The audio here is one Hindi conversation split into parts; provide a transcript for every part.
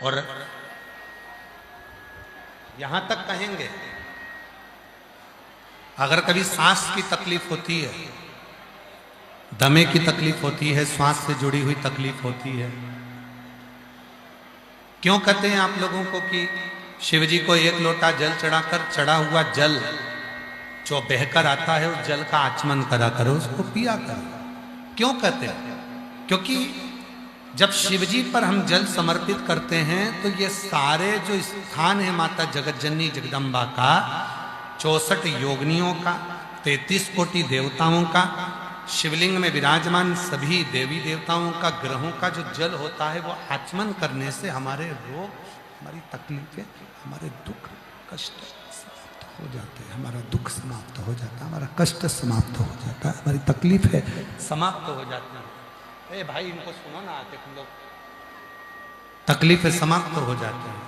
और यहां तक कहेंगे, अगर कभी सांस की तकलीफ होती है, दमे की तकलीफ होती है, श्वास से जुड़ी हुई तकलीफ होती है, क्यों कहते हैं आप लोगों को कि शिव जी को एक लोटा जल चढ़ाकर चढ़ा हुआ जल जो बहकर आता है उस जल का आचमन करा करो, उसको पिया करो। क्यों कहते हैं? क्योंकि जब शिव जी पर हम जल समर्पित करते हैं तो ये सारे जो स्थान है माता जगत जननी जगदम्बा का, 64 योगिनियों का, 33 कोटि देवताओं का, शिवलिंग में विराजमान सभी देवी देवताओं का, ग्रहों का जो जल होता है वो आचमन करने से हमारे रोग, हमारी तकलीफें, हमारे दुख कष्ट समाप्त हो जाते हैं, हमारा दुख समाप्त हो जाता है, हमारा कष्ट समाप्त हो जाता है, हमारी तकलीफें समाप्त हो जाती है। ए भाई इनको सुनो ना, आते तुम लोग, तकलीफें समाप्त हो जाती हैं,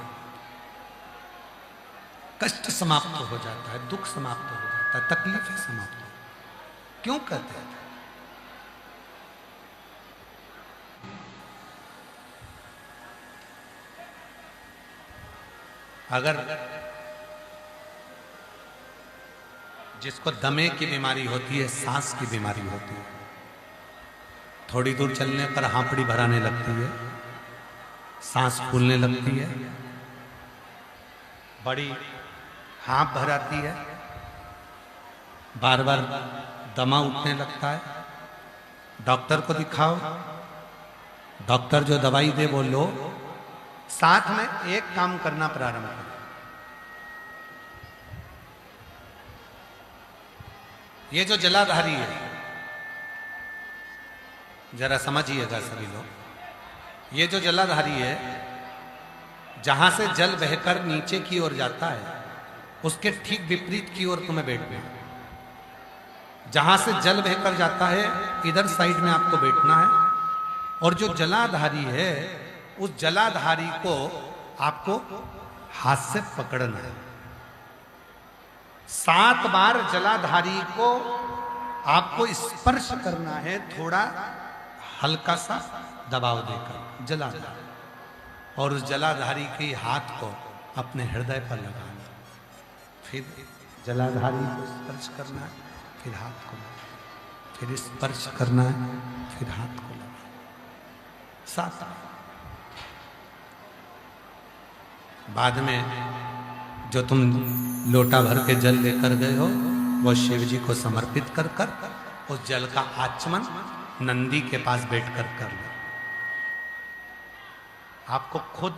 कष्ट समाप्त हो जाता है, दुख समाप्त हो जाता है, तकलीफें समाप्त हो। क्यों कहते हैं? अगर जिसको दमे की बीमारी होती है, सांस की बीमारी होती है, थोड़ी दूर चलने पर हांपड़ी भराने लगती है, सांस फूलने लगती है, बड़ी हाँप भराती है, बार बार दमा उठने लगता है, डॉक्टर को दिखाओ, डॉक्टर जो दवाई दे वो लो, साथ में एक काम करना प्रारंभ करो, ये जो जलाधारी है, जरा समझिएगा सभी लोग, ये जो जलाधारी है, जहां से जल बहकर नीचे की ओर जाता है उसके ठीक विपरीत की ओर तुम्हें बैठना है। जहां से जल बहकर जाता है इधर साइड में आपको बैठना है, और जो जलाधारी है उस जलाधारी को आपको हाथ से पकड़ना है। 7 बार जलाधारी को आपको स्पर्श करना है, थोड़ा हल्का सा दबाव देकर जलाधारी, और उस जलाधारी के हाथ को अपने हृदय पर लगाना, फिर जलाधारी को स्पर्श करना है, फिर हाथ को लगाना, फिर स्पर्श करना है, फिर हाथ को लगाना, 7 बार। बाद में जो तुम लोटा भर के जल लेकर गए हो वो शिव जी को समर्पित कर कर उस जल का आचमन नंदी के पास बैठकर कर लो। आपको खुद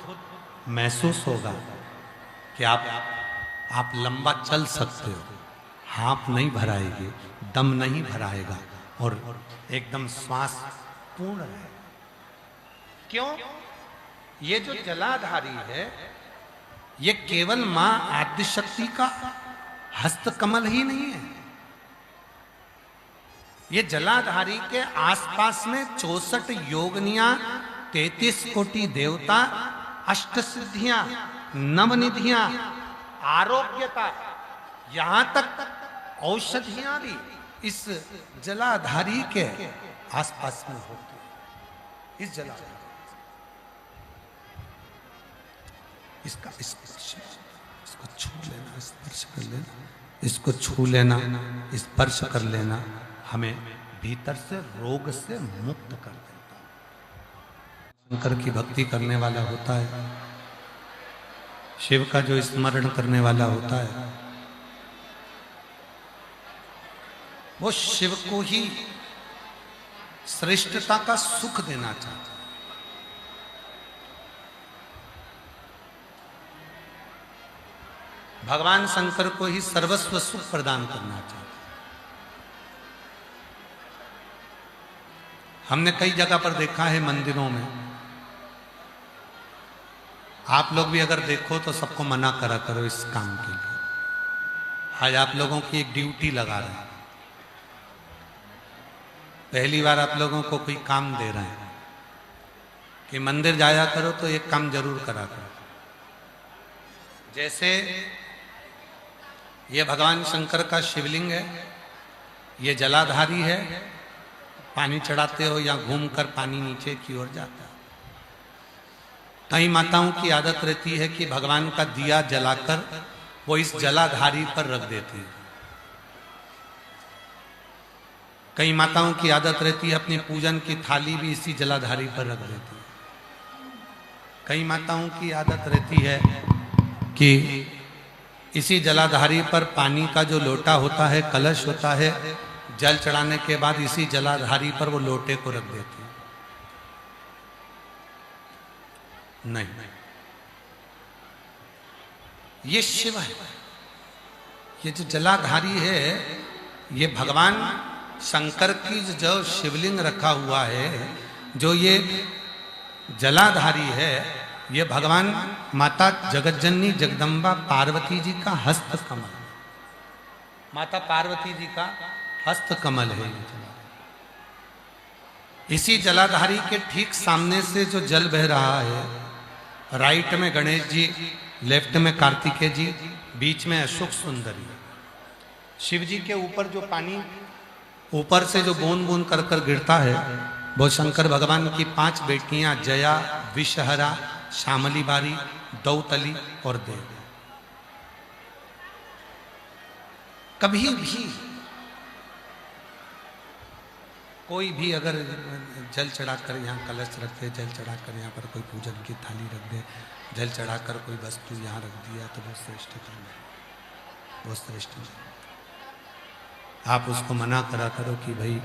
महसूस होगा कि आप लंबा चल सकते हो, हाँप नहीं भराएगी, दम नहीं भराएगा, और एकदम श्वास पूर्ण है। क्यों? ये जो जलाधारी है ये केवल मां आदिशक्ति का हस्तकमल ही नहीं है, ये जलाधारी के आसपास में 64 योगनियां, 33 कोटि देवता, अष्ट सिद्धियां, नवनिधियां, आरोग्यता, यहां तक औषधियां भी इस जलाधारी के आसपास में होती है। इस जलाधारी इसका स्पर्श, इसको छू लेना, स्पर्श कर लेना, इसको छू लेना, स्पर्श कर लेना हमें भीतर से रोग से मुक्त कर देता है। शंकर की भक्ति करने वाला होता है, शिव का जो स्मरण करने वाला होता है, वो शिव को ही श्रेष्ठता का सुख देना चाहता है। भगवान शंकर को ही सर्वस्व सुख प्रदान करना चाहता है। हमने कई जगह पर देखा है मंदिरों में, आप लोग भी अगर देखो तो सबको मना करा करो इस काम के लिए। आज आप लोगों की एक ड्यूटी लगा रहे हैं, पहली बार आप लोगों को कोई काम दे रहे हैं कि मंदिर जाया करो तो एक काम जरूर करा करो। जैसे ये भगवान शंकर का शिवलिंग है, ये जलाधारी है, पानी चढ़ाते हो या घूमकर पानी नीचे की ओर जाता है। कई माताओं की आदत रहती है कि भगवान का दिया जलाकर वो इस जलाधारी पर रख देती है। कई माताओं की आदत रहती है अपनी पूजन की थाली भी इसी जलाधारी पर रख देती है। कई माताओं की आदत रहती है कि इसी जलाधारी पर पानी का जो लोटा होता है, कलश होता है, जल चढ़ाने के बाद इसी जलाधारी पर वो लोटे को रख देती है। नहीं, ये शिव है। ये जो जलाधारी है ये भगवान शंकर की जो शिवलिंग रखा हुआ है, जो ये जलाधारी है, ये भगवान माता जगतजननी जगदम्बा पार्वती जी का हस्त कमल, माता पार्वती जी का हस्त कमल है। इसी जलाधारी के ठीक सामने से जो जल बह रहा है, राइट में गणेश जी, लेफ्ट में कार्तिकेय जी, बीच में अशोक सुंदरी। शिव जी के ऊपर जो पानी ऊपर से जो बूंद बूंद कर कर गिरता है, वो शंकर भगवान की 5 बेटियां जया, विषहरा, श्यामली बारी, दौतली और देव। कभी भी कोई भी अगर जल चढ़ाकर यहाँ कलश रख दे, जल चढ़ाकर यहाँ पर कोई पूजन की थाली रख दे, जल चढ़ाकर कोई वस्तु यहाँ रख दिया तो वो श्रेष्ठ कर्म है, वो श्रेष्ठ है। आप उसको मना करा करो कि भाई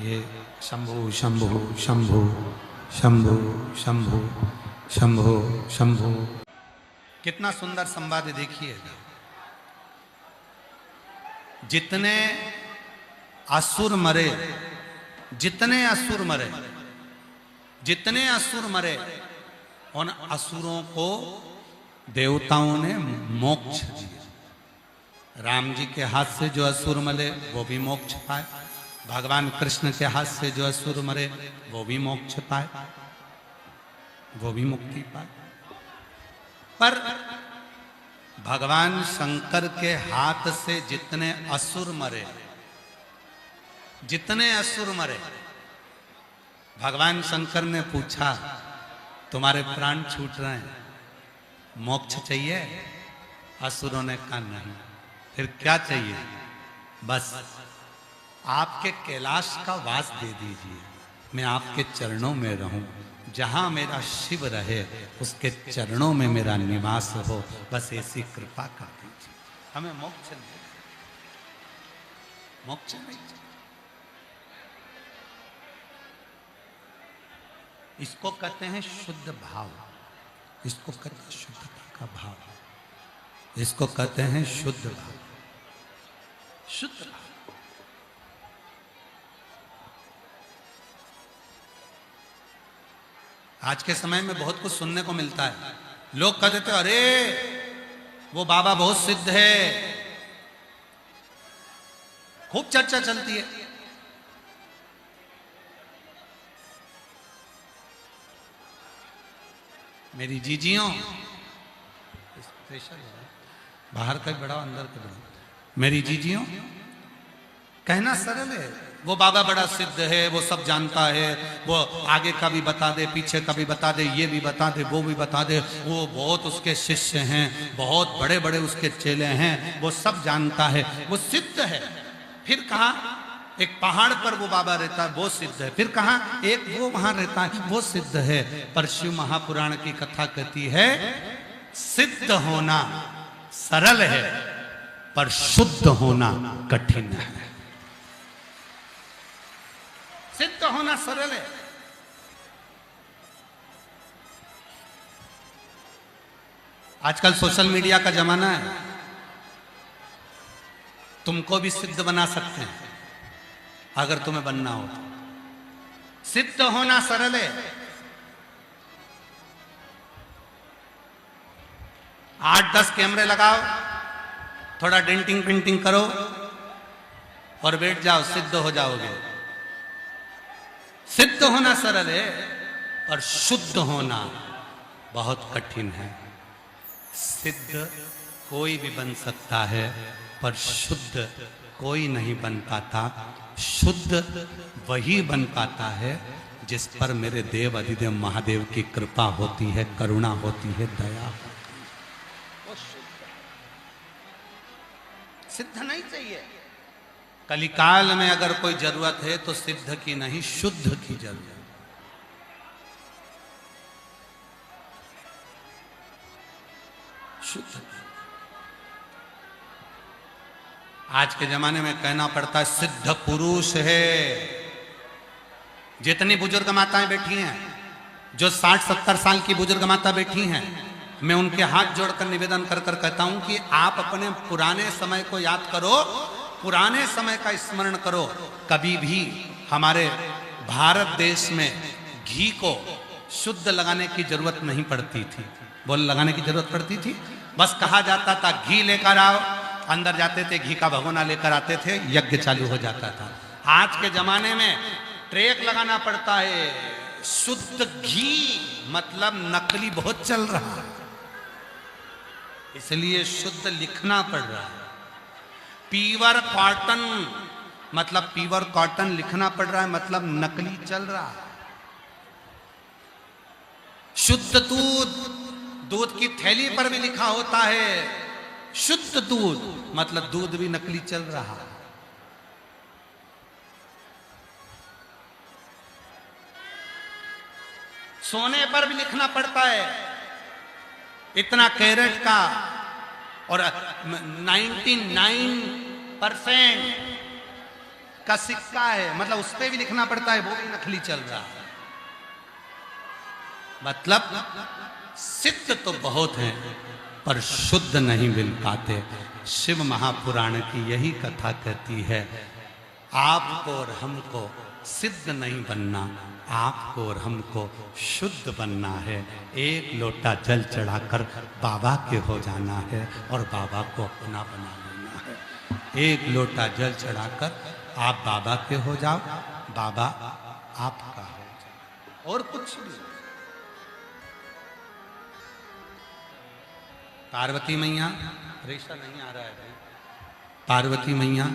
ये शंभु शंभु शंभु शंभु शंभु शंभु शंभु। कितना सुंदर संवाद देखिएगा। जितने असुर मरे, जितने असुर मरे, जितने असुर मरे, उन असुरों को देवताओं ने मोक्ष दिया। राम जी के हाथ से जो असुर मरे वो भी मोक्ष पाए, भगवान कृष्ण के हाथ से जो असुर मरे वो भी मोक्ष पाए, वो भी मुक्ति पाए। पर भगवान शंकर के हाथ से जितने असुर मरे, जितने असुर मरे, भगवान शंकर ने पूछा तुम्हारे प्राण छूट रहे हैं, मोक्ष चाहिए? असुरों ने कहा नहीं। फिर क्या चाहिए? बस आपके कैलाश का वास दे दीजिए, मैं आपके चरणों में रहूं, जहां मेरा शिव रहे उसके चरणों में मेरा निवास हो, बस ऐसी कृपा कर दीजिए। हमें मोक्ष नहीं, मोक्ष नहीं। इसको कहते हैं शुद्ध भाव, इसको कहते हैं शुद्धता का भाव, इसको कहते हैं शुद्ध भाव, शुद्ध भाव। आज के समय में बहुत कुछ सुनने को मिलता है। लोग कहते थे अरे वो बाबा बहुत सिद्ध है, खूब चर्चा चलती है। मेरी जीजियों, बाहर का बड़ा अंदर का बड़ा, मेरी जीजियों, कहना सरल है, वो बाबा बड़ा सिद्ध है, वो सब जानता है, वो आगे का भी बता दे, पीछे का भी बता दे, ये भी बता दे, वो भी बता दे, वो बहुत उसके शिष्य हैं, बहुत बड़े बड़े उसके चेले हैं, वो सब जानता है, वो सिद्ध है। फिर कहा एक पहाड़ पर वो बाबा रहता है, वो सिद्ध है। फिर कहा एक वो वहां रहता है, वो सिद्ध है। पर शिव महापुराण की कथा कहती है सिद्ध होना सरल है पर शुद्ध होना कठिन है। सिद्ध होना सरल है, आजकल सोशल मीडिया का जमाना है, तुमको भी सिद्ध बना सकते हैं अगर तुम्हें बनना हो। सिद्ध होना सरल है। 8-10 कैमरे लगाओ, थोड़ा डेंटिंग प्रिंटिंग करो और बैठ जाओ, सिद्ध हो जाओगे। सिद्ध होना सरल है और शुद्ध होना बहुत कठिन है। सिद्ध कोई भी बन सकता है पर शुद्ध कोई नहीं बन पाता। शुद्ध वही बन पाता है जिस पर मेरे देव अधिदेव महादेव की कृपा होती है, करुणा होती है, दया। वो सिद्ध नहीं चाहिए। कलिकाल में अगर कोई जरूरत है तो सिद्ध की नहीं, शुद्ध की जरूरत। शुद्ध। आज के जमाने में कहना पड़ता है सिद्ध पुरुष है। जितनी बुजुर्ग माताएं बैठी हैं, जो 60-70 साल की बुजुर्ग माता बैठी हैं, मैं उनके हाथ जोड़कर निवेदन कर कर कहता हूं कि आप अपने पुराने समय को याद करो, पुराने समय का स्मरण करो। कभी भी हमारे भारत देश में घी को शुद्ध लगाने की जरूरत नहीं पड़ती थी। बोल, लगाने की जरूरत पड़ती थी? बस कहा जाता था घी लेकर आओ, अंदर जाते थे, घी का भगोना लेकर आते थे, यज्ञ चालू हो जाता था। आज के जमाने में ट्रेक लगाना पड़ता है। शुद्ध घी मतलब नकली बहुत चल रहा है, इसलिए शुद्ध लिखना पड़ रहा है। प्योर कॉटन मतलब प्योर कॉटन लिखना पड़ रहा है, मतलब नकली चल रहा है। शुद्ध दूध, दूध की थैली पर भी लिखा होता है शुद्ध दूध, मतलब दूध भी नकली चल रहा है। सोने पर भी लिखना पड़ता है इतना कैरेट का, और 99% का सिक्का है, मतलब उस पर भी लिखना पड़ता है, वो भी नकली चल रहा है। मतलब सिद्ध तो बहुत हैं पर शुद्ध नहीं मिल पाते। शिव महापुराण की यही कथा कहती है, आपको और हमको सिद्ध नहीं बनना, आपको और हमको शुद्ध बनना है। एक लोटा जल चढ़ाकर बाबा के हो जाना है और बाबा को अपना बना लेना है। एक लोटा जल चढ़ाकर आप बाबा के हो जाओ, बाबा आपका हो जाओ, और कुछ नहीं। पार्वती मैया, रेशा नहीं आ रहा है भाई, पार्वती मैया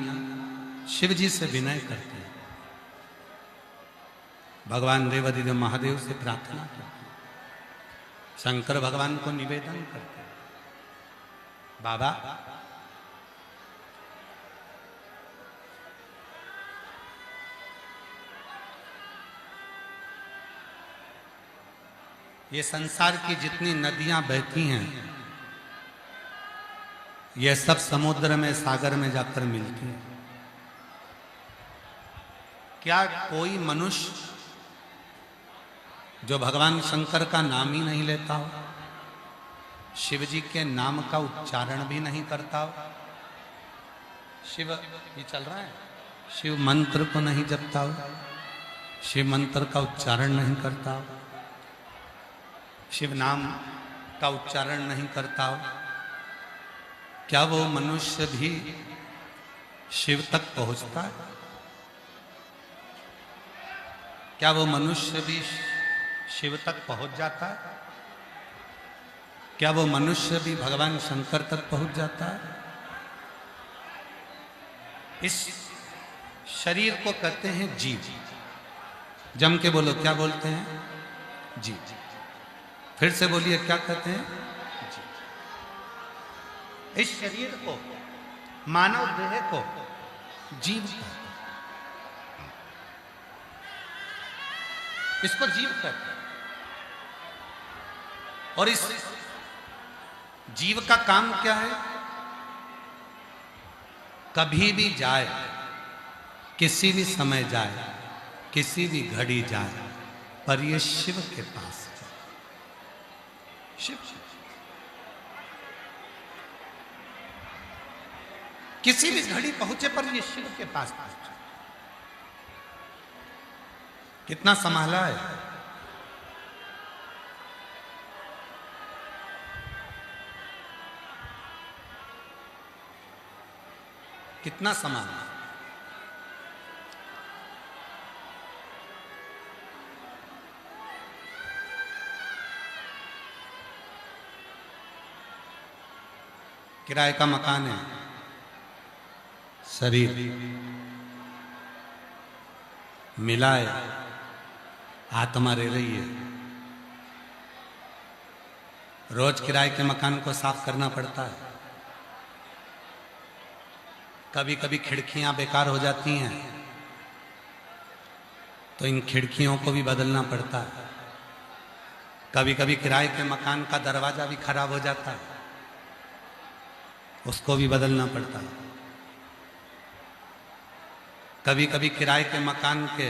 शिव जी से विनय करते हैं, भगवान देवाधिदेव महादेव से प्रार्थना करते हैं, शंकर भगवान को निवेदन करते हैं, बाबा ये संसार की जितनी नदियां बहती हैं, ये सब समुद्र में, सागर में जाकर मिलती हैं। क्या कोई मनुष्य जो भगवान शंकर का नाम ही नहीं लेता हो, शिव जी के नाम का उच्चारण भी नहीं करता हो, शिव ये चल रहा है, शिव मंत्र को नहीं जपता हो, शिव मंत्र का उच्चारण नहीं करता हो, शिव नाम का उच्चारण नहीं करता हो, क्या वो मनुष्य भी शिव तक पहुंचता है? क्या वो मनुष्य भी शिव तक पहुंच जाता है? क्या वो मनुष्य भी भगवान शंकर तक पहुंच जाता है? इस शरीर को कहते हैं जीव। जम के बोलो, क्या बोलते हैं? जीव। फिर से बोलिए, क्या कहते हैं? जीव। इस शरीर को, मानव देह को जीव कहते हैं, इसको जीव कहते हैं। और इस जीव का काम क्या है? कभी भी जाए, किसी भी समय जाए, किसी भी घड़ी जाए, पर ये शिव के पास जाए। शिव किसी भी घड़ी पहुंचे पर ये शिव के पास पहुंचे। कितना संभाला है। कितना संभाला। किराए का मकान है, शरीर मिलाए, आत्मा रह रही है। रोज किराए के मकान को साफ करना पड़ता है। कभी कभी खिड़कियां बेकार हो जाती हैं तो इन खिड़कियों को भी बदलना पड़ता है। कभी कभी किराए के मकान का दरवाजा भी खराब हो जाता है, उसको भी बदलना पड़ता है। कभी कभी किराए के मकान के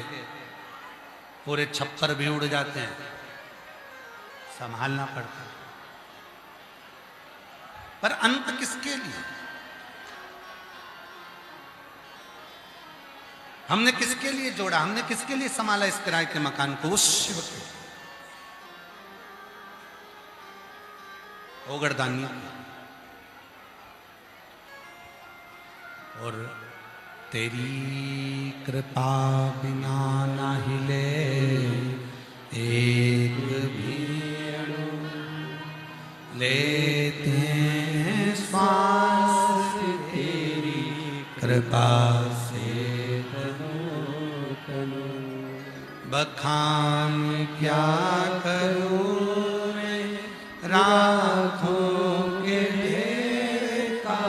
पूरे छप्पर भी उड़ जाते हैं, संभालना पड़ता है। पर अंत किसके लिए? हमने किसके लिए जोड़ा, हमने किसके लिए संभाला इस किराए के मकान को? उस शिव के, ओगरदानी। और तेरी कृपा बिना ना हिले एक भी अणु, लेते हैं श्वास तेरी कृपा से तनो तनो। बखान क्या करूं मैं राखों के ढेर का,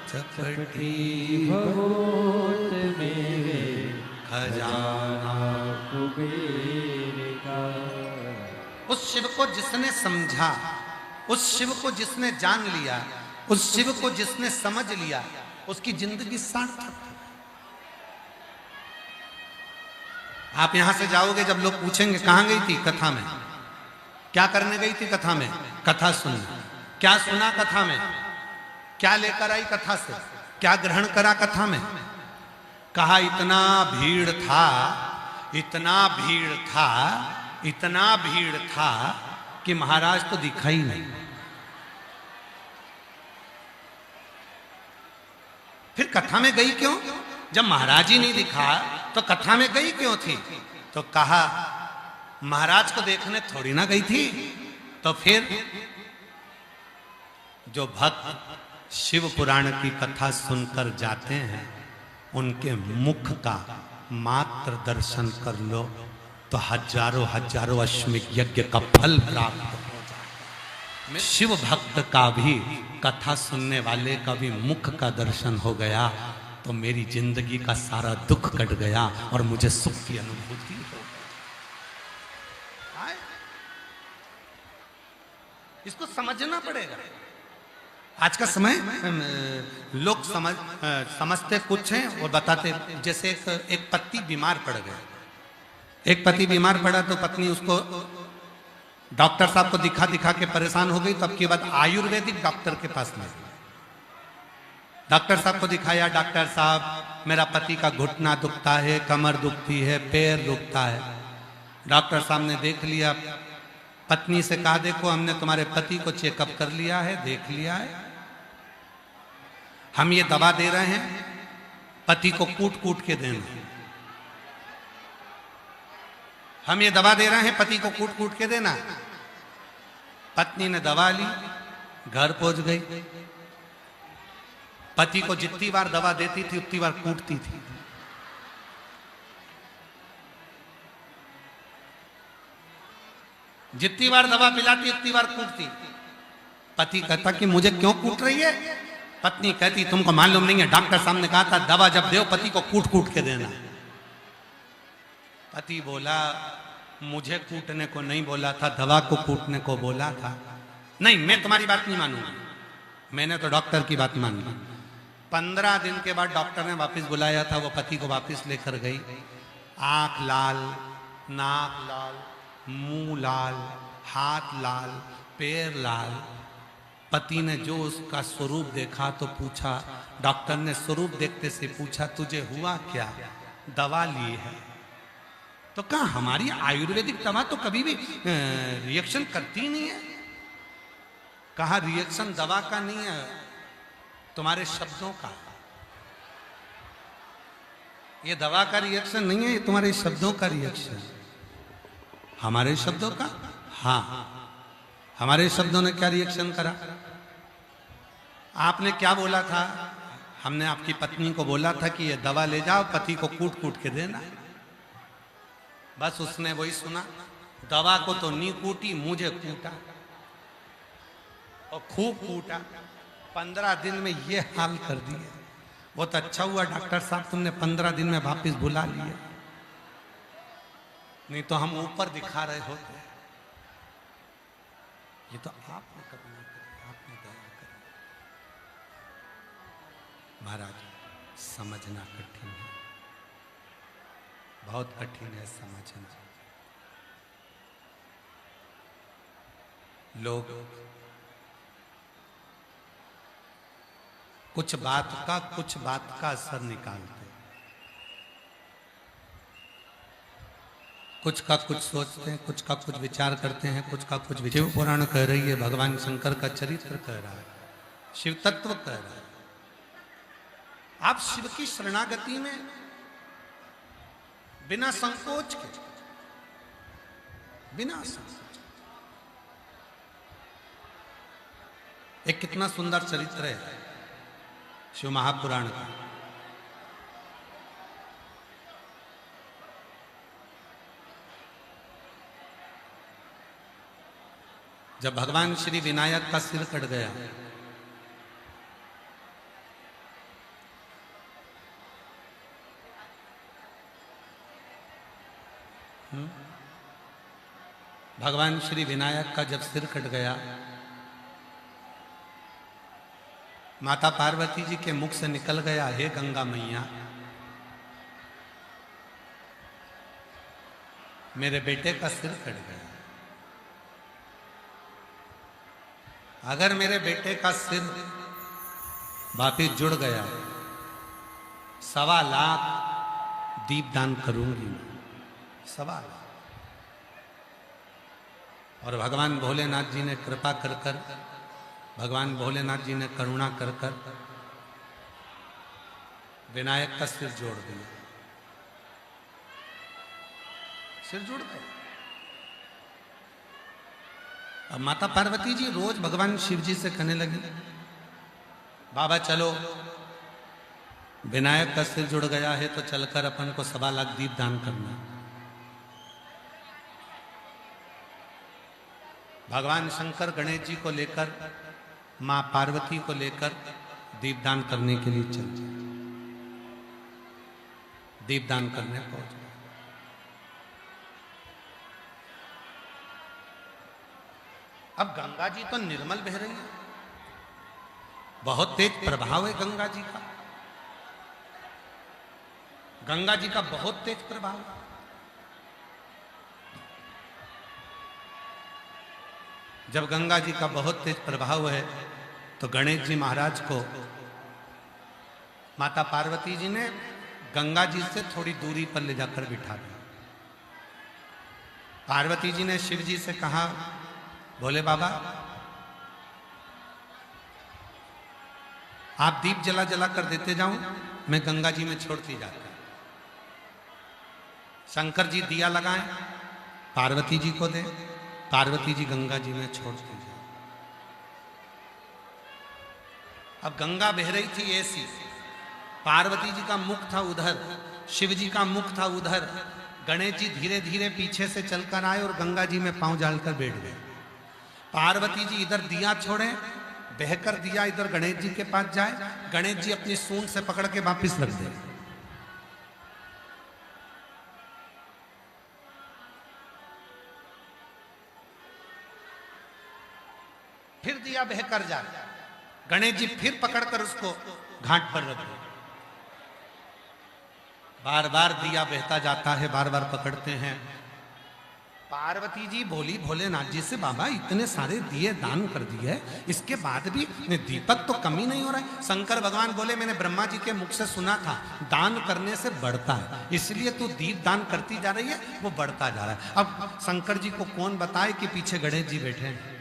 चपटी भगोत में खजाना कुबेर का। उस शिव को जिसने समझा, उस शिव को जिसने जान लिया, उस शिव को जिसने समझ लिया, उसकी जिंदगी सार्थक। आप यहां से जाओगे, जब लोग पूछेंगे कहां गई थी कथा में, क्या करने गई थी कथा में? कथा सुनने। क्या सुना कथा में? क्या लेकर आई कथा से? क्या ग्रहण करा कथा में? कहा इतना भीड़ था, इतना भीड़ था, इतना भीड़ था कि महाराज तो दिखा ही नहीं। फिर कथा में गई क्यों? जब महाराज ही नहीं दिखा तो कथा में गई क्यों थी? तो कहा महाराज को देखने थोड़ी ना गई थी। तो फिर जो भक्त शिव पुराण की कथा सुनकर जाते हैं, उनके मुख का मात्र दर्शन कर लो तो हजारों हजारों अश्वमेध यज्ञ का फल प्राप्त हो जाए। शिव भक्त का भी, कथा सुनने वाले का भी मुख का दर्शन हो गया तो मेरी जिंदगी का सारा दुख कट गया और मुझे सुख की अनुभूति हो गई। इसको समझना पड़ेगा। आज का समय लोग समझते कुछ हैं और बताते, जैसे एक पति बीमार पड़ गया। एक पति बीमार पड़ा तो पत्नी उसको डॉक्टर साहब को दिखा दिखा के परेशान हो गई, तो अब की बात आयुर्वेदिक डॉक्टर के पास ले। डॉक्टर साहब को दिखाया, डॉक्टर साहब मेरा पति का घुटना दुखता है, कमर दुखती है, पैर दुखता है। डॉक्टर साहब ने देख लिया, पत्नी से कहा देखो हमने तुम्हारे पति को चेकअप कर लिया है, देख लिया है, हम ये दवा दे रहे हैं, पति को कूट कूट के देना। हम ये दवा दे रहे हैं, पति को कूट कूट के देना। पत्नी ने दवा ली, घर पहुंच गई। पति को जितनी बार दवा देती थी उतनी बार कूटती थी। जितनी बार दवा पिलाती उतनी बार कूटती। पति कहता कि मुझे क्यों कूट रही है? पत्नी कहती तुमको मालूम नहीं है, डॉक्टर साहब ने कहा था दवा जब दो पति को कूट कूट के देना। पति बोला मुझे कूटने को नहीं बोला था, दवा को कूटने को बोला था। नहीं, मैं तुम्हारी बात नहीं मानूंगा, मैंने तो डॉक्टर की बात मान ली। 15 दिन के बाद डॉक्टर ने वापस बुलाया था, वो पति को वापस लेकर गई। आंख लाल, नाक लाल, मुंह लाल, हाथ लाल, पैर लाल। पति ने जो उसका स्वरूप देखा तो पूछा, डॉक्टर ने स्वरूप देखते से पूछा तुझे हुआ क्या? दवा ली है। तो कहा हमारी आयुर्वेदिक दवा तो कभी भी रिएक्शन करती ही नहीं है। कहा रिएक्शन दवा का नहीं है, तुम्हारे शब्दों का। ये दवा का रिएक्शन नहीं है, ये तुम्हारे शब्दों का रिएक्शन। हमारे शब्दों का? हाँ, हमारे शब्दों ने क्या रिएक्शन करा? आपने क्या बोला था? हमने आपकी पत्नी को बोला था कि ये दवा ले जाओ, पति को कूट कूट के देना। बस उसने वही सुना, दवा को तो नी कूटी, मुझे कूटा और खूब कूटा। 15 दिन में ये हाल कर दिए। बहुत अच्छा हुआ डॉक्टर साहब तुमने 15 दिन में वापिस बुला लिए, नहीं तो हम ऊपर दिखा रहे होते। ये तो आपने करुणा करी, आपने दया करी। महाराज समझना कठिन है, बहुत कठिन है समझना। लोग कुछ बात का असर निकालते, कुछ का कुछ सोचते हैं, कुछ का कुछ विचार करते हैं, कुछ का कुछ विचार। शिव पुराण कह रही है, भगवान शंकर का चरित्र कह रहा है, शिव तत्व कह रहा है। आप शिव की शरणागति में बिना संकोच के, बिना संकोच, एक कितना सुंदर चरित्र है शिव महापुराण का। जब भगवान श्री विनायक का सिर कट गया, भगवान श्री विनायक का जब सिर कट गया, माता पार्वती जी के मुख से निकल गया, हे गंगा मैया, मेरे बेटे का सिर कट गया। अगर मेरे बेटे का सिर वापिस जुड़ गया, 1.25 लाख दीपदान करूंगी मैं, 1.25 लाख। और भगवान भोलेनाथ जी ने कृपा कर कर, भगवान भोलेनाथ जी ने करुणा कर कर विनायक का सिर जोड़ दिया, सिर जुड़ गया। अब माता पार्वती जी रोज भगवान शिव जी से कहने लगी, बाबा चलो, विनायक का सिर जुड़ गया है तो चलकर अपन को 1.25 लाख दीप दान करना। भगवान शंकर गणेश जी को लेकर, मां पार्वती को लेकर दीपदान करने के लिए चल दिए, दीपदान करने पहुंच गए। अब गंगा जी तो निर्मल बह रही है, बहुत तेज प्रभाव है गंगा जी का, गंगा जी का बहुत तेज प्रभाव। जब गंगा जी का बहुत तेज प्रभाव है तो गणेश जी महाराज को माता पार्वती जी ने गंगा जी से थोड़ी दूरी पर ले जाकर बिठा दिया। पार्वती जी ने शिव जी से कहा, भोले बाबा आप दीप जला जला कर देते जाओ, मैं गंगा जी में छोड़ती जाती। शंकर जी दिया लगाएं, पार्वती जी को दे, पार्वती जी गंगा जी में छोड़ती जाए। अब गंगा बह रही थी ऐसी, पार्वती जी का मुख था उधर, शिव जी का मुख था उधर। गणेश जी धीरे धीरे पीछे से चलकर आए और गंगा जी में पांव डालकर बैठ गए। पार्वती जी इधर दिया छोड़े, बहकर दिया इधर गणेश जी के पास जाए, गणेश जी अपनी सूंड से पकड़ के वापिस रख दे। फिर दिया बहकर जाए, गणेश जी फिर पकड़कर उसको घाट पर रख दे। बार बार दिया बहता जाता है, बार बार पकड़ते हैं। पार्वती जी बोली भोलेनाथ जी से, बाबा इतने सारे दिए दान कर दिए, इसके बाद भी दीपक तो कमी नहीं हो रहा है। शंकर भगवान बोले, मैंने ब्रह्मा जी के मुख से सुना था दान करने से बढ़ता है, इसलिए तू दीप दान करती जा रही है, वो बढ़ता जा रहा है। अब शंकर जी को कौन बताए कि पीछे गणेश जी बैठे हैं।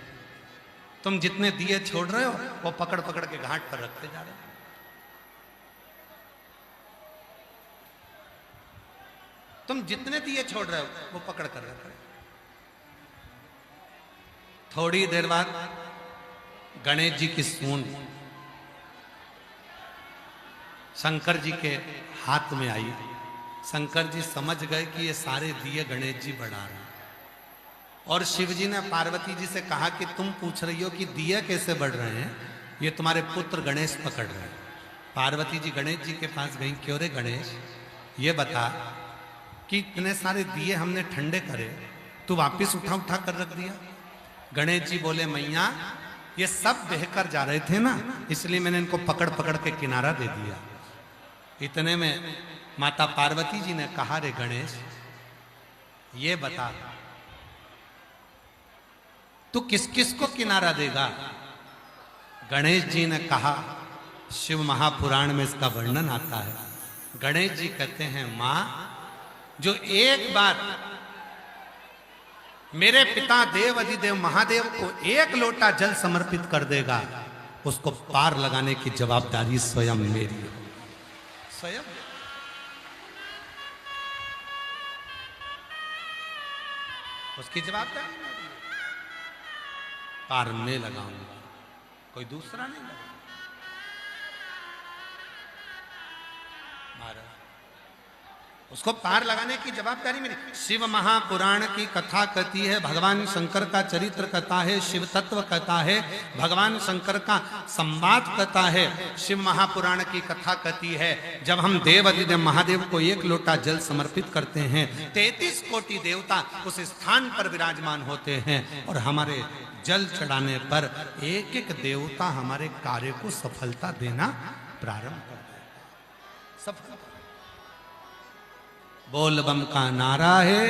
तुम जितने दिए छोड़ रहे हो वो पकड़ पकड़ के घाट पर रखते जा रहे हो। तुम जितने दिए छोड़ रहे हो वो पकड़ कर रख रहे हो। थोड़ी देर बाद गणेश जी की सूंड शंकर जी के हाथ में आई। शंकर जी समझ गए कि ये सारे दिए गणेश जी बढ़ा रहे हैं। और शिव जी ने पार्वती जी से कहा कि तुम पूछ रही हो कि दिए कैसे बढ़ रहे हैं, ये तुम्हारे पुत्र गणेश पकड़ रहे हैं। पार्वती जी गणेश जी के पास गई, क्यों रे गणेश, ये बता कि इतने सारे दिए हमने ठंडे करे, तू वापिस उठा उठा कर रख दिया। गणेश जी बोले, मैया ये सब बहकर जा रहे थे ना, इसलिए मैंने इनको पकड़ पकड़ के किनारा दे दिया। इतने में माता पार्वती जी ने कहा, रे गणेश ये बता तू किस किस को किनारा देगा। गणेश जी ने कहा, शिव महापुराण में इसका वर्णन आता है। गणेश जी कहते हैं, मां जो एक बार मेरे पिता देव अधिदेव महादेव को एक लोटा जल समर्पित कर देगा, उसको पार लगाने की जवाबदारी स्वयं मेरी है। स्वयं उसकी जवाबदारी मेरी है। पार में लगाऊंगा, कोई दूसरा नहीं लगाऊंगा। उसको पार लगाने की जवाबदारी मेरी। शिव महापुराण की कथा कहती है, भगवान शंकर का चरित्र कथा है, शिव तत्व कथा है, भगवान शंकर का संवाद कथा है। शिव महापुराण की कथा कहती है, जब हम देव अधिदेव महादेव को एक लोटा जल समर्पित करते हैं, 33 कोटि देवता उस स्थान पर विराजमान होते हैं और हमारे जल चढ़ाने पर एक एक देवता हमारे कार्य को सफलता देना प्रारंभ कर देता। सफलता बोल बम का नारा है,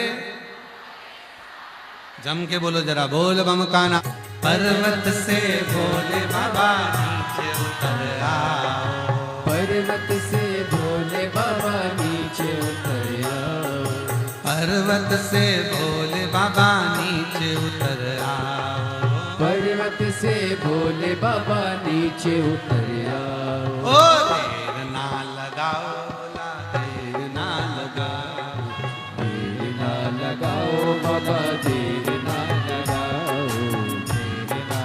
जम के बोलो जरा, बोल बम का नारा। पर्वत से भोले बाबा नीचे उतर आओ, पर्वत से भोले बाबा नीचे उतर आओ, पर्वत से भोले बाबा नीचे उतर आओ, पर्वत से भोले बाबा नीचे उतर आओ। ओ देर ना लगाओ, बाबा देर ना लगाओ, देर ना लगाओ बाबा, देर ना लगाओ, देर ना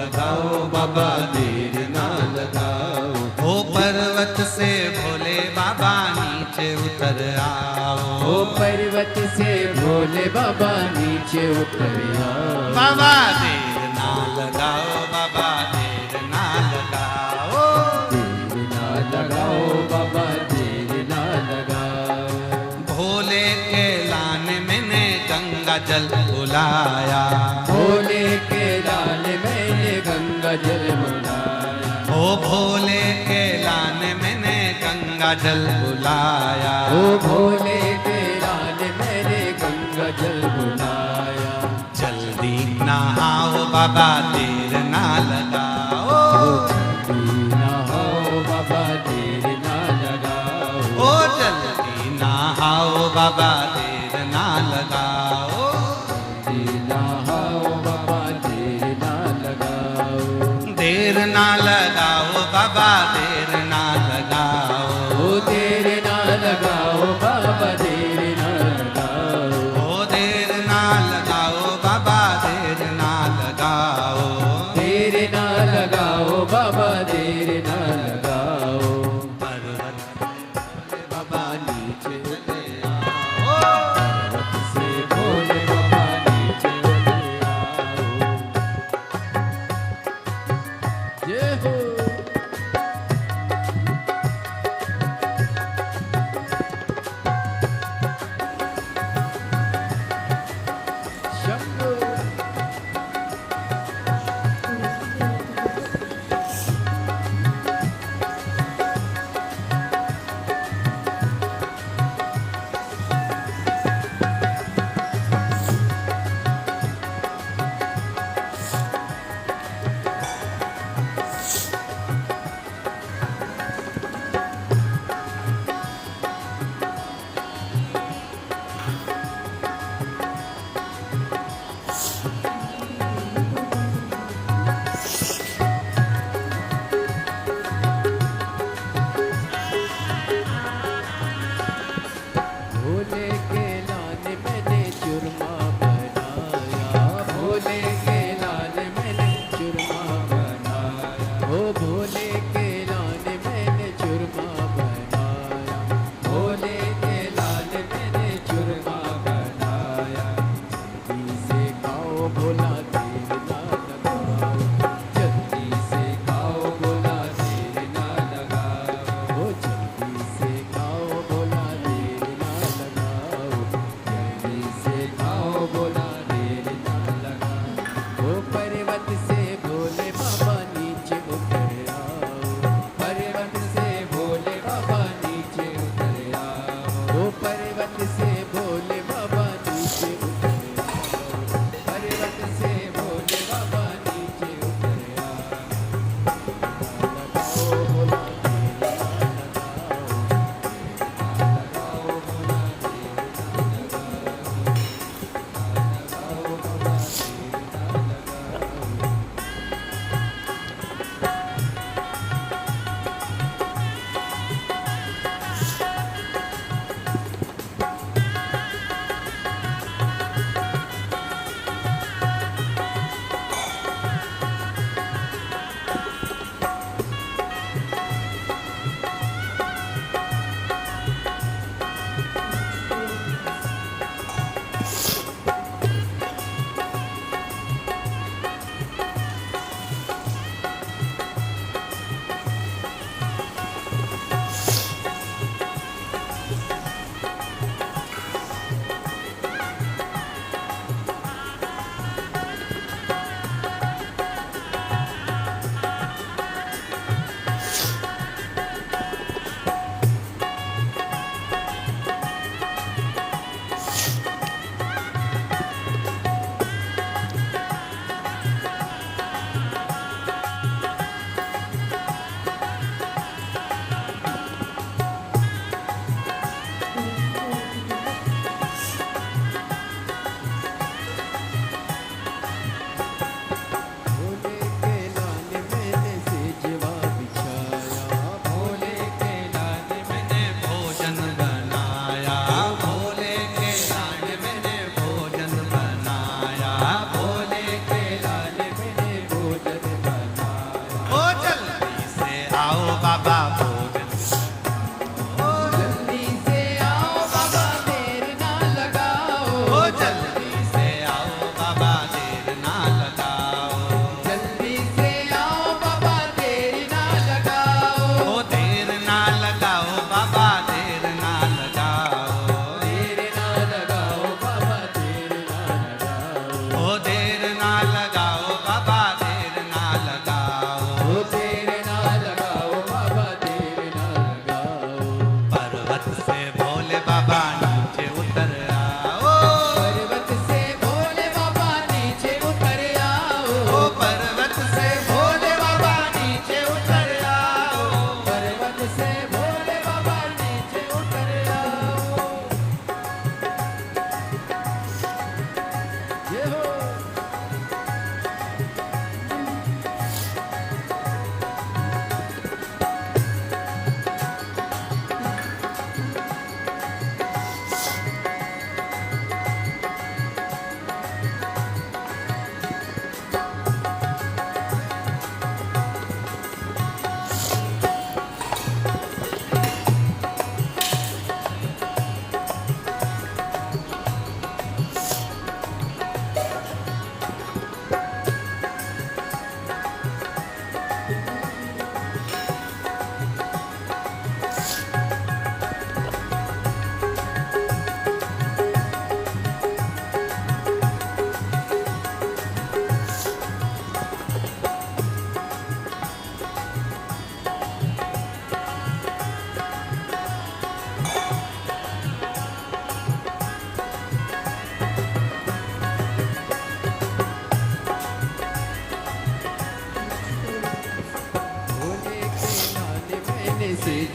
लगाओ बाबा, देर ना लगाओ। ओ पर्वत से भोले बाबा नीचे उतर आओ, ओ पर्वत से भोले बाबा नीचे उतर आओ। बाबा देर ना लगाओ, बाबा देर ना लगाओ, देर ना लगाओ बाबा, गंगा जल बुलाया, भोले के लाने मैंने गंगा जल बुलाया, ओ भोले के लाने मैंने गंगा जल बुलाया, ओ भोले के लाने मैंने गंगा जल बुलाया। जल्दी नहाओ बाबा, देर ना लगाओ, जल्दी नहाओ बाबा, देर ना लगाओ, ओ जल्दी नहाओ बाबा, देर ना लगाओ, नहाओ बाबा, देर ना लगाओ, देर ना लगाओ बाबा, देर ना लगाओ, ओ देर ना लगाओ बाबा, देर ना लगाओ, ओ देर ना लगाओ बाबा, देर ना लगाओ, देर ना लगाओ बाबा, देर ना लगाओ। पर्वत बाबा नीचे उतर आओ,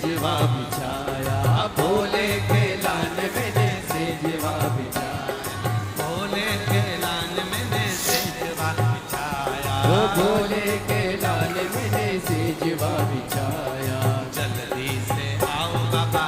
सेजवा बिछाया, भोले के लाल मैंने सेजवा बिछाया, भोले के लाल मैंने सेजवा बिछाया, ओ भोले के लाल मैंने सेजवा बिछाया। जल्दी से आओ बाबा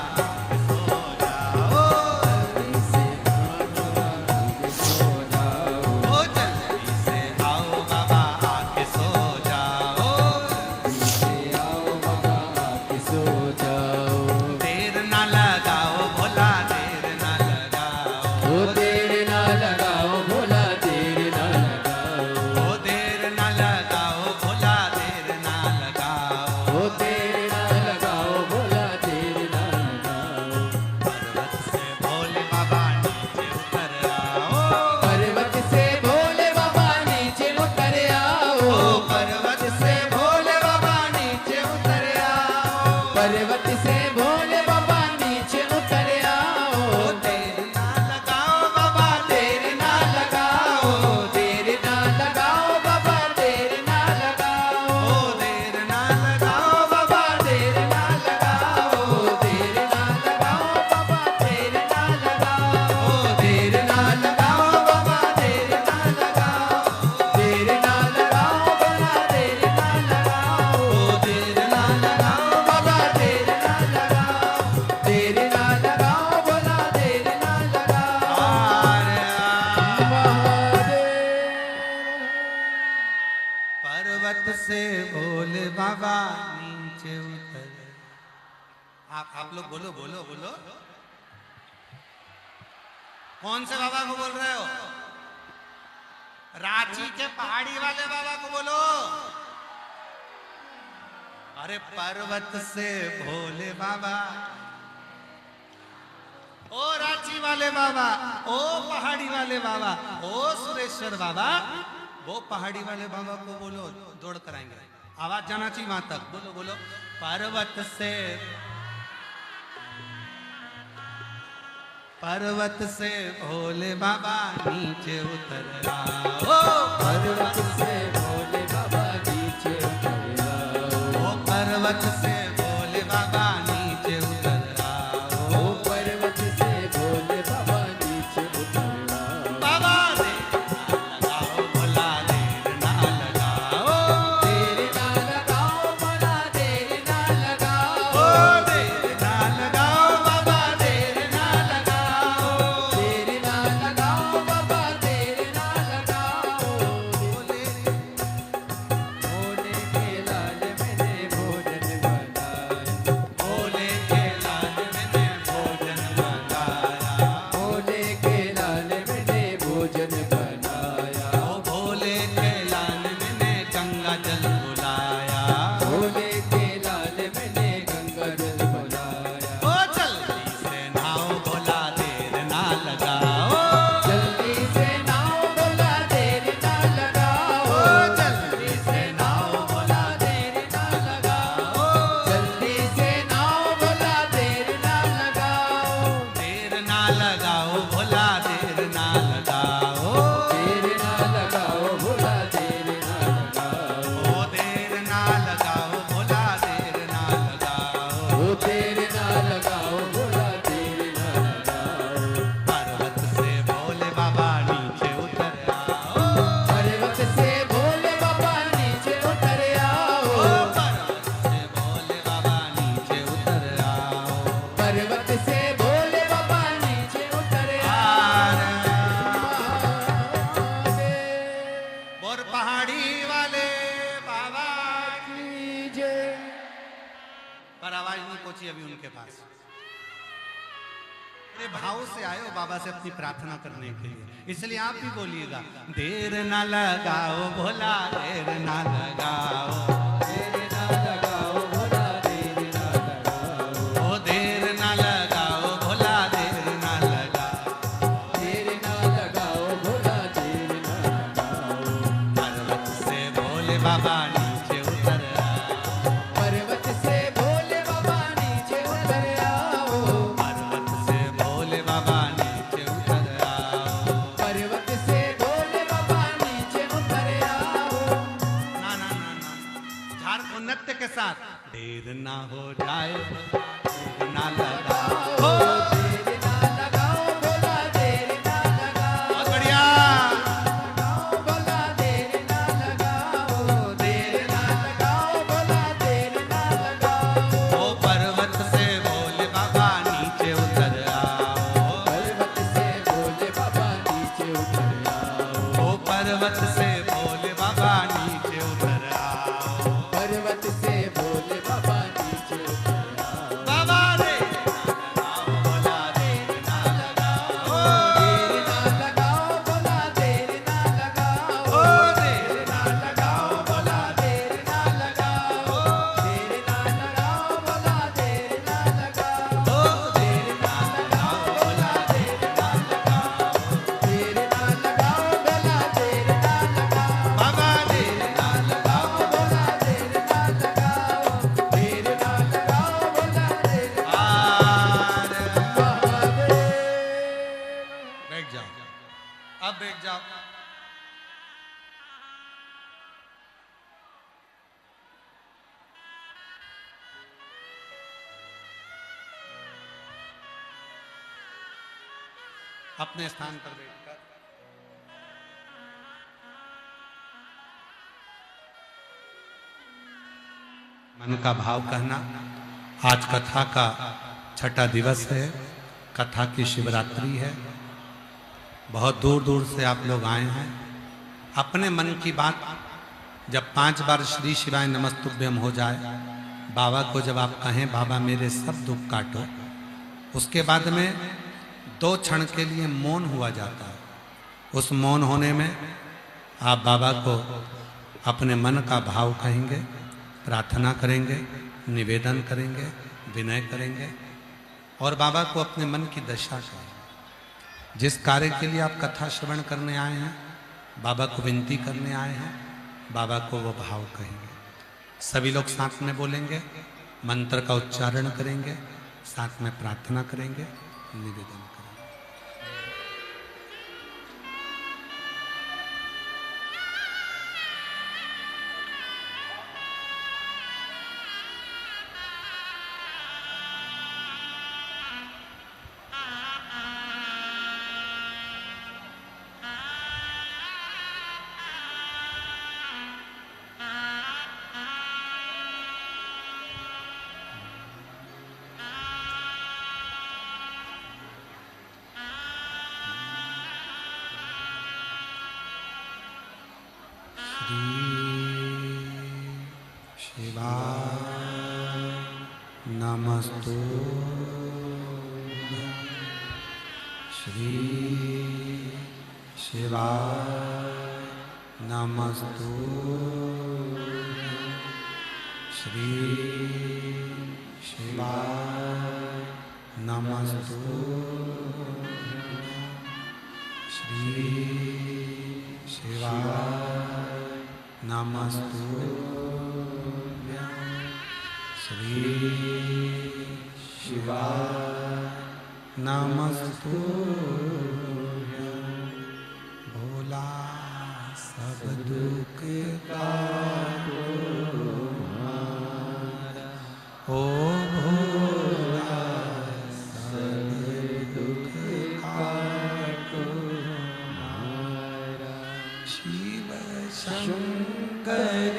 सो जाओ, जल्दी से आओ आके सो जाओ, ओ जल्दी से आओ बाबा आके सो जाओ, जल्दी से आओ बाबा आके सो जाओ। देर ना लगाओ भोला देर ना लगाओ, ओ देर ना लगाओ भोला देर ना लगाओ, ओ देर ना लगाओ भोला देर ना लगाओ, ओ देर ना लगाओ भोला देर ना लगाओ। पर्वत से भोले बाबा नीचे उतर आओ, पर्वत से भोले बाबा नीचे उतर आओ, ओ पर्वत से भोले बाबा नीचे उतर आओ, पर्वत से भोले बाबा नीचे उतर आओ। ओ देर ना लगाओ बाबा देर ना लगाओ, देर ना लगाओ बाबा देर ना लगाओ, ओ देर ना लगाओ बाबा देर ना लगाओ, देर ना लगाओ बाबा देर ना लगाओ, देर ना लगाओ बाबा देर ना लगाओ, देर ना लगाओ भोला देर ना लगाओ, देर ना लगाओ बाबा देर ना लगाओ, देर ना लगाओ भोला देर ना लगाओ। पर्वत से भोले बाबा नीचे उतर। आप लोग बोलो बोलो बोलो, कौन से बाबा को बोल रहे हो? रांची के पहाड़ी वाले बाबा को बोलो। अरे पर्वत से भोले बाबा, ओ रांची वाले बाबा, ओ पहाड़ी वाले बाबा, ओ सुरेश्वर बाबा, वो पहाड़ी वाले बाबा को बोलो, दौड़ कर आएंगे। आवाज जाना चाहिए वहां तक, बोलो बोलो। पर्वत से भोले बाबा नीचे उतर आओ, पर्वत से भोले बाबा नीचे उतर आओ, ओ पर्वत से भोले बाबा नीचे उतर आओ, ओ पर्वत से भोले बाबा नीचे उतर आओ। बाबा देर ना लगाओ भोला देर ना लगाओ, देर ना लगाओ भोला देर ना लगाओ, ओ देर ना लगाओ बाबा देर ना लगाओ, देर ना लगाओ बाबा देर ना लगाओ। भोले भोले के लाल मैंने भोजन बनाया, भोले के लाल मैंने भोजन लगाया, भोले के लाल मैंने भोजन बनाया, ओ भोले के लाल मैंने गंगा जल बुलाया, भोले के लाल मैंने गंगा जल बनाया। ओ जल्दी से नाओ भोला देर ना लगाओ, जल्दी से नाओ भोला देर ना लगाओ, ओ जल्दी से नाओ भोला देर ना लगाओ, जल्दी से नाओ भोला देर ना लगाओ, देर ना लगाओ भोला देर ना लगाओ, देर ना लगाओ भोला देर ना लगाओ, ओ देर ना लगाओ भोला देर ना लगाओ, ओ देर ना लगाओ भोला देर ना लगाओ। पर्वत से भोले बाबा नीचे उतर आओ, पर्वत से भोले बाबा नीचे उतर आओ, ओ पर्वत से भोले बाबा नीचे उतर आओ, पर्वत से भोले बाबा नीचे उतर आओ। और पहाड़ी वाले बाबा की जय। पर आवाज नहीं पहुंची अभी उनके पास। बड़े भाव से आए हो बाबा से अपनी प्रार्थना करने के लिए, इसलिए आप भी बोलिएगा, देर ना लगाओ भोला देर ना लगाओ, देर ना लगाओ भोला देर ना लगाओ, ओ देर ना लगाओ भोला देर ना लगाओ, देर ना लगाओ भोला देर ना लगाओ। पर्वत से भोले बाबा नीचे उतर आओ, पर्वत से भोले बाबा नीचे उतर आओ, पर्वत से भोले बाबा नीचे उतर आओ, पर्वत से भोले बाबा नीचे उतर आओ। ना ना ना ना, झारखंड नृत्य के साथ देर ना हो जाए, देर ना लगाओ, देर ना लगाओ भोला देर ना लगाओ, बहुत बढ़िया। भोला देर ना लगाओ, देर ना लगाओ भोला देर ना लगाओ। ओ पर्वत से भोले बाबा नीचे उतर आओ, पर्वत से भोले बाबा नीचे उतर आओ, ओ पर्वत से भोले बाबा नीचे उतर आओ, पर्वत से भोले बाबा नीचे उतर आओ। बाबा रे भोला देर ना लगाओ, देर ना लगाओ भोला देर ना लगाओ, ओ देर देर ना लगाओ भोला देर ना लगाओ, देर ना लगाओ भोला देर ना लगाओ, देर ना लगाओ भोला देर ना लगाओ, देर ना लगाओ भोला देर ना लगाओ, बाबा रे देर ना लगाओ भोला देर ना लगाओ, देर ना लगाओ भोला देर ना आर। महादेव। बैठ जाओ, अब बैठ जाओ। अपने स्थान पर बैठकर मन का भाव कहना। आज कथा का छठा दिवस है, कथा की शिवरात्रि है। बहुत दूर दूर से आप लोग आए हैं। अपने मन की बात जब 5 बार श्री शिवाय नमस्तुभ्यम हो जाए, बाबा को जब आप कहें बाबा मेरे सब दुख काटो, उसके बाद में 2 क्षण के लिए मौन हुआ जाता है। उस मौन होने में आप बाबा को अपने मन का भाव कहेंगे, प्रार्थना करेंगे, निवेदन करेंगे, विनय करेंगे और बाबा को अपने मन की दशा कहेंगे। जिस कार्य के लिए आप कथा श्रवण करने आए हैं, बाबा को विनती करने आए हैं, बाबा को वो भाव कहेंगे। सभी लोग साथ में बोलेंगे, मंत्र का उच्चारण करेंगे, साथ में प्रार्थना करेंगे, निवेदन करेंगे। शिवाय नमस्तु श्री शिवाय नमस्तु श्री शिवाय नमस्तु श्री शिवाय नमस्तु श्री शिवाय नमस्तु भोला सब दुख काटो ओ भोला सब दुख काटो शिव शंकर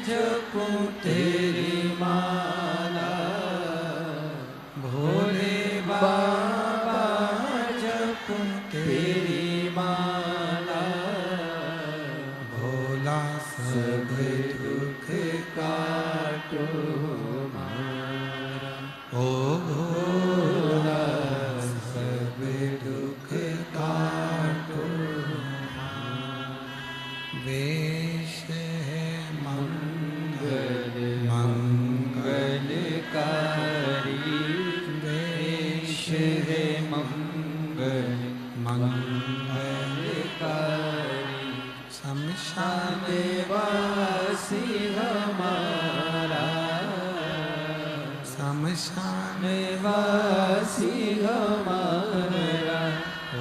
जपो तेरी माला भोले बाबा जपो तेरी माला भोला सब दुख काटो ओ भोला सब दुख काटो वेश है मंगल मंगलकारी वेश है मंगल मंगलकारी शमशान वासी हमारा शमशान वासी हमारा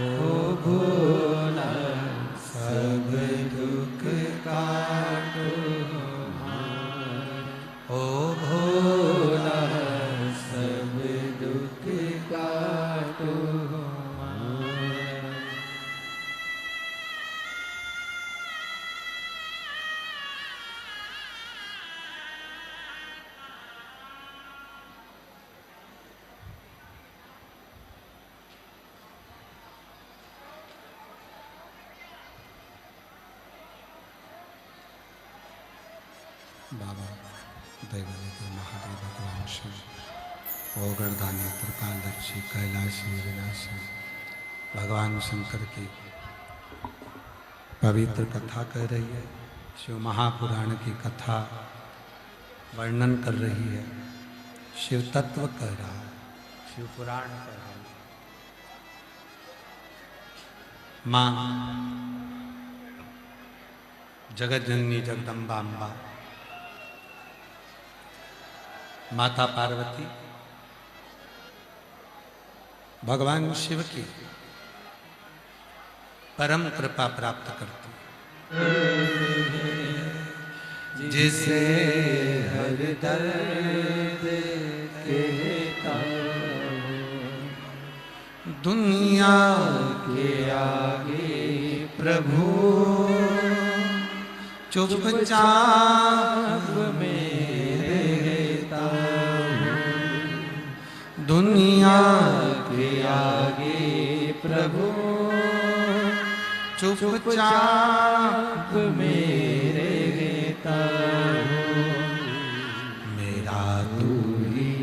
ओ भोला सब दुख काटो ओ भोला बाबा दैवदेव महादेव भगवान शिव ओ गर्दानी त्रिकालदर्शी कैलाशी विनाशी भगवान शंकर की पवित्र कथा कह रही है। शिव महापुराण की कथा वर्णन कर रही है, शिव तत्व कह रहा है, शिव पुराण कह रहा है। माँ जगत जननी जगदम्बा अम्बा माता पार्वती भगवान शिव की परम कृपा प्राप्त करती, जिसे हर दर्द कहता दुनिया के आगे प्रभु चुपचाप में रहता दुनिया के आगे प्रभु चुपचाप में रहता मेरा तू ही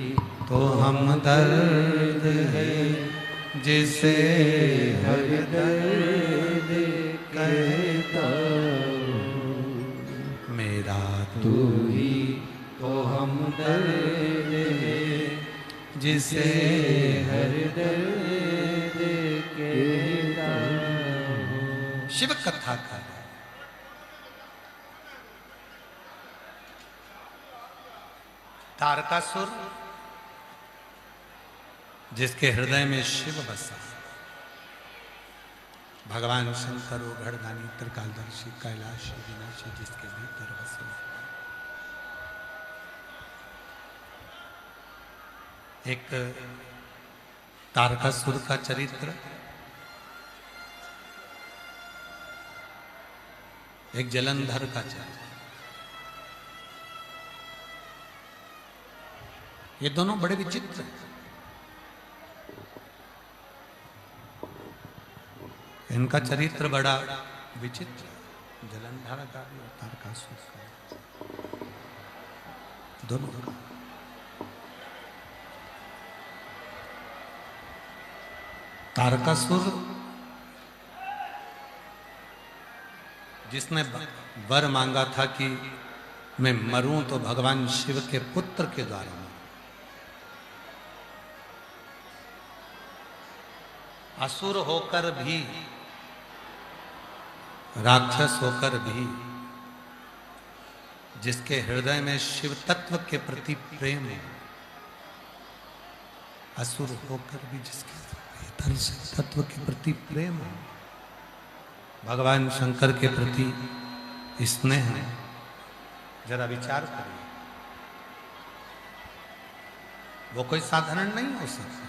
तो हमदर्द है, जिसे हर दर्द कहता मेरा तू ही तो हमदर्द है, जिसे हर दर्द कहता शिव कथा का तारकासुर जिसके हृदय में शिव बसा, भगवान शंकर वो घड़दानी त्रिकालदर्शी कैलाशी विनाशी जिसके भीतर बसे। एक तारकासुर का चरित्र, एक जलंधर का चरित्र, ये दोनों बड़े विचित्र हैं। इनका चरित्र बड़ा विचित्र है, जलंधर का भी और तारकासुर का, दोनों। तारकासुर जिसने वर मांगा था कि मैं मरूं तो भगवान शिव के पुत्र के द्वारा मरूं, असुर होकर भी, राक्षस होकर भी, जिसके हृदय में शिव तत्व के प्रति प्रेम है, असुर होकर भी जिसके भीतर से तत्व के प्रति प्रेम है, भगवान शंकर के प्रति स्नेह है, जरा विचार करिए, वो कोई साधारण नहीं हो सकता।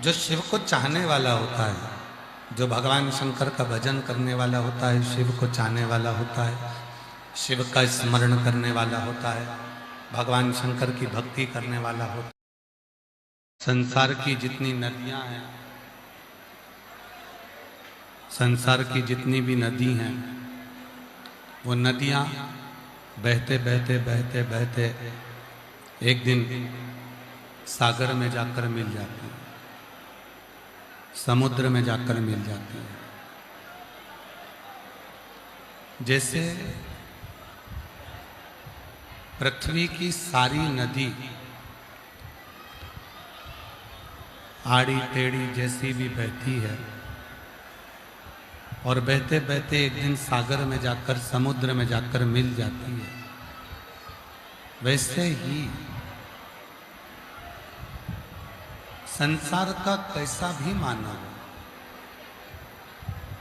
जो शिव को चाहने वाला होता है, जो भगवान शंकर का भजन करने वाला होता है, शिव को चाहने वाला होता है, शिव का स्मरण करने वाला होता है, भगवान शंकर की भक्ति करने वाला होता है। संसार की जितनी नदियां हैं, संसार की जितनी भी नदी हैं, वो नदियां बहते बहते बहते बहते एक दिन सागर में जाकर मिल जाती हैं, समुद्र में जाकर मिल जाती है। जैसे पृथ्वी की सारी नदी आड़ी टेढ़ी जैसी भी बहती है और बहते बहते एक दिन सागर में जाकर, समुद्र में जाकर मिल जाती है, वैसे ही संसार का कैसा भी मानव,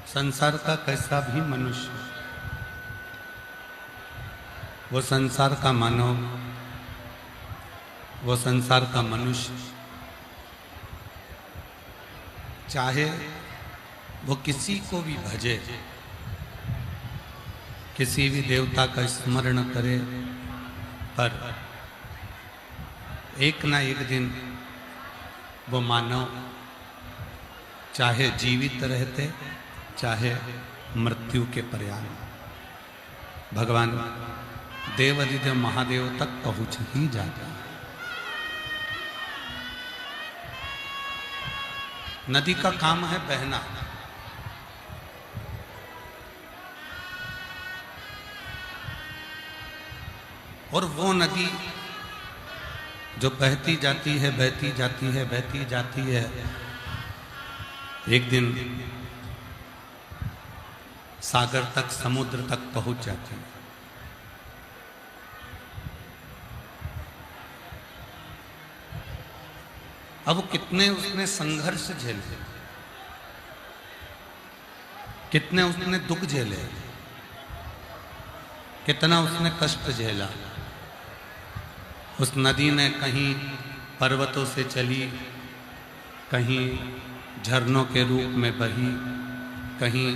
संसार का कैसा भी मनुष्य, वो संसार का मानव, वो संसार का मनुष्य, चाहे वो किसी को भी भजे, किसी भी देवता का स्मरण करे, पर एक ना एक दिन वो मानव चाहे जीवित रहते चाहे मृत्यु के पर्याय, भगवान देवाधिदेव महादेव तक पहुंच ही जाता। नदी का काम है बहना, और वो नदी जो बहती जाती है बहती जाती है बहती जाती है, एक दिन सागर तक समुद्र तक पहुंच जाती है। अब कितने उसने संघर्ष झेले, कितने उसने दुख झेले, कितना उसने कष्ट झेला। उस नदी ने कहीं पर्वतों से चली, कहीं झरनों के रूप में बही, कहीं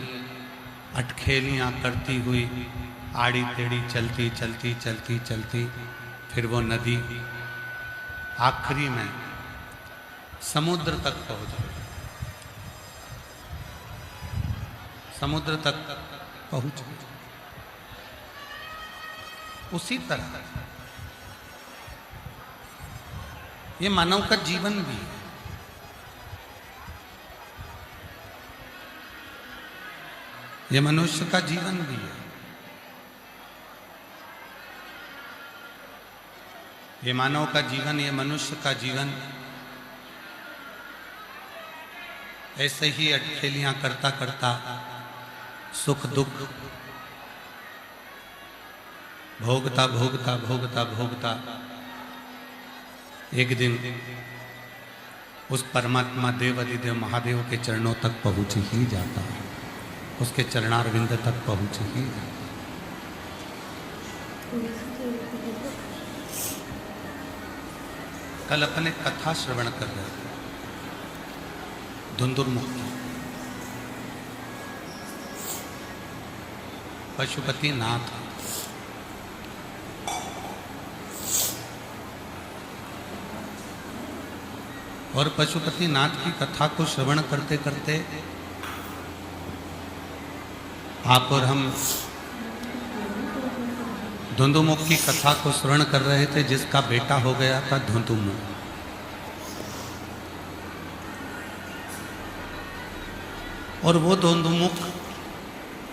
अटखेलियां करती हुई आड़ी टेढ़ी चलती चलती चलती चलती, फिर वो नदी आखिरी में समुद्र तक पहुंच गई। समुद्र तक पहुंच गई। उसी तरह ये मानव का जीवन भी है। ये मनुष्य का जीवन भी है। ये मानव का जीवन, ये मनुष्य का जीवन ऐसे ही अटखेलियां करता करता, सुख दुख भोगता भोगता भोगता भोगता एक दिन उस परमात्मा देवाधिदेव महादेव के चरणों तक पहुंच ही जाता है, उसके चरणारविंद तक पहुंच ही जाता। कल अपने कथा श्रवण कर रहे थे धुंधुरमुख की। पशुपति नाथ और पशुपति नाथ की कथा को श्रवण करते करते आप और हम धुंधुमुख की कथा को श्रवण कर रहे थे, जिसका बेटा हो गया था धुंधुमुख। और वो धुंधुमुख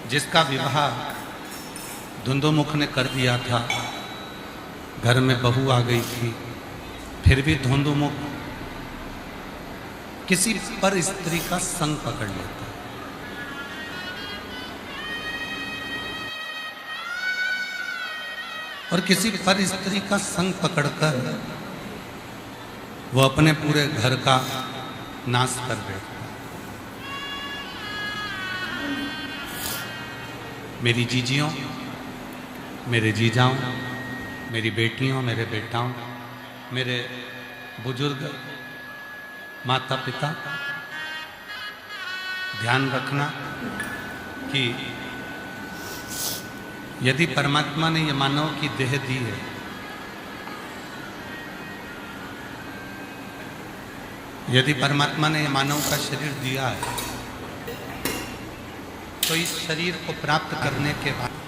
जिसका विवाह धुंधुमुख ने कर दिया था, घर में बहू आ गई थी, फिर भी धुंधुमुख किसी पर स्त्री का संग पकड़ लेता। और किसी पर स्त्री का संग पकड़कर वो अपने पूरे घर का नाश कर बैठता। मेरी जीजियों, मेरे जीजाओं, मेरी बेटियों, मेरे बेटाओं, मेरे बुजुर्ग माता पिता, ध्यान रखना कि यदि परमात्मा ने ये मानव की देह दी है, यदि परमात्मा ने ये मानव का शरीर दिया है, तो इस शरीर को प्राप्त करने के बाद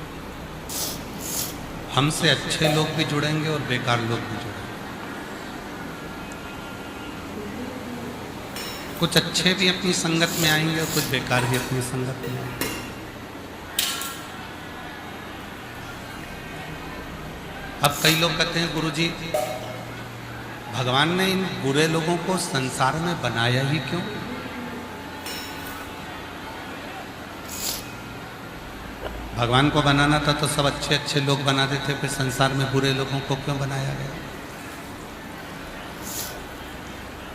हमसे अच्छे लोग भी जुड़ेंगे और बेकार लोग भी जुड़ेंगे। कुछ अच्छे भी अपनी संगत में आएंगे और कुछ बेकार भी अपनी संगत में आएंगे। अब कई लोग कहते हैं गुरुजी, भगवान ने इन बुरे लोगों को संसार में बनाया ही क्यों? भगवान को बनाना था तो सब अच्छे अच्छे लोग बना देते, फिर संसार में बुरे लोगों को क्यों बनाया गया?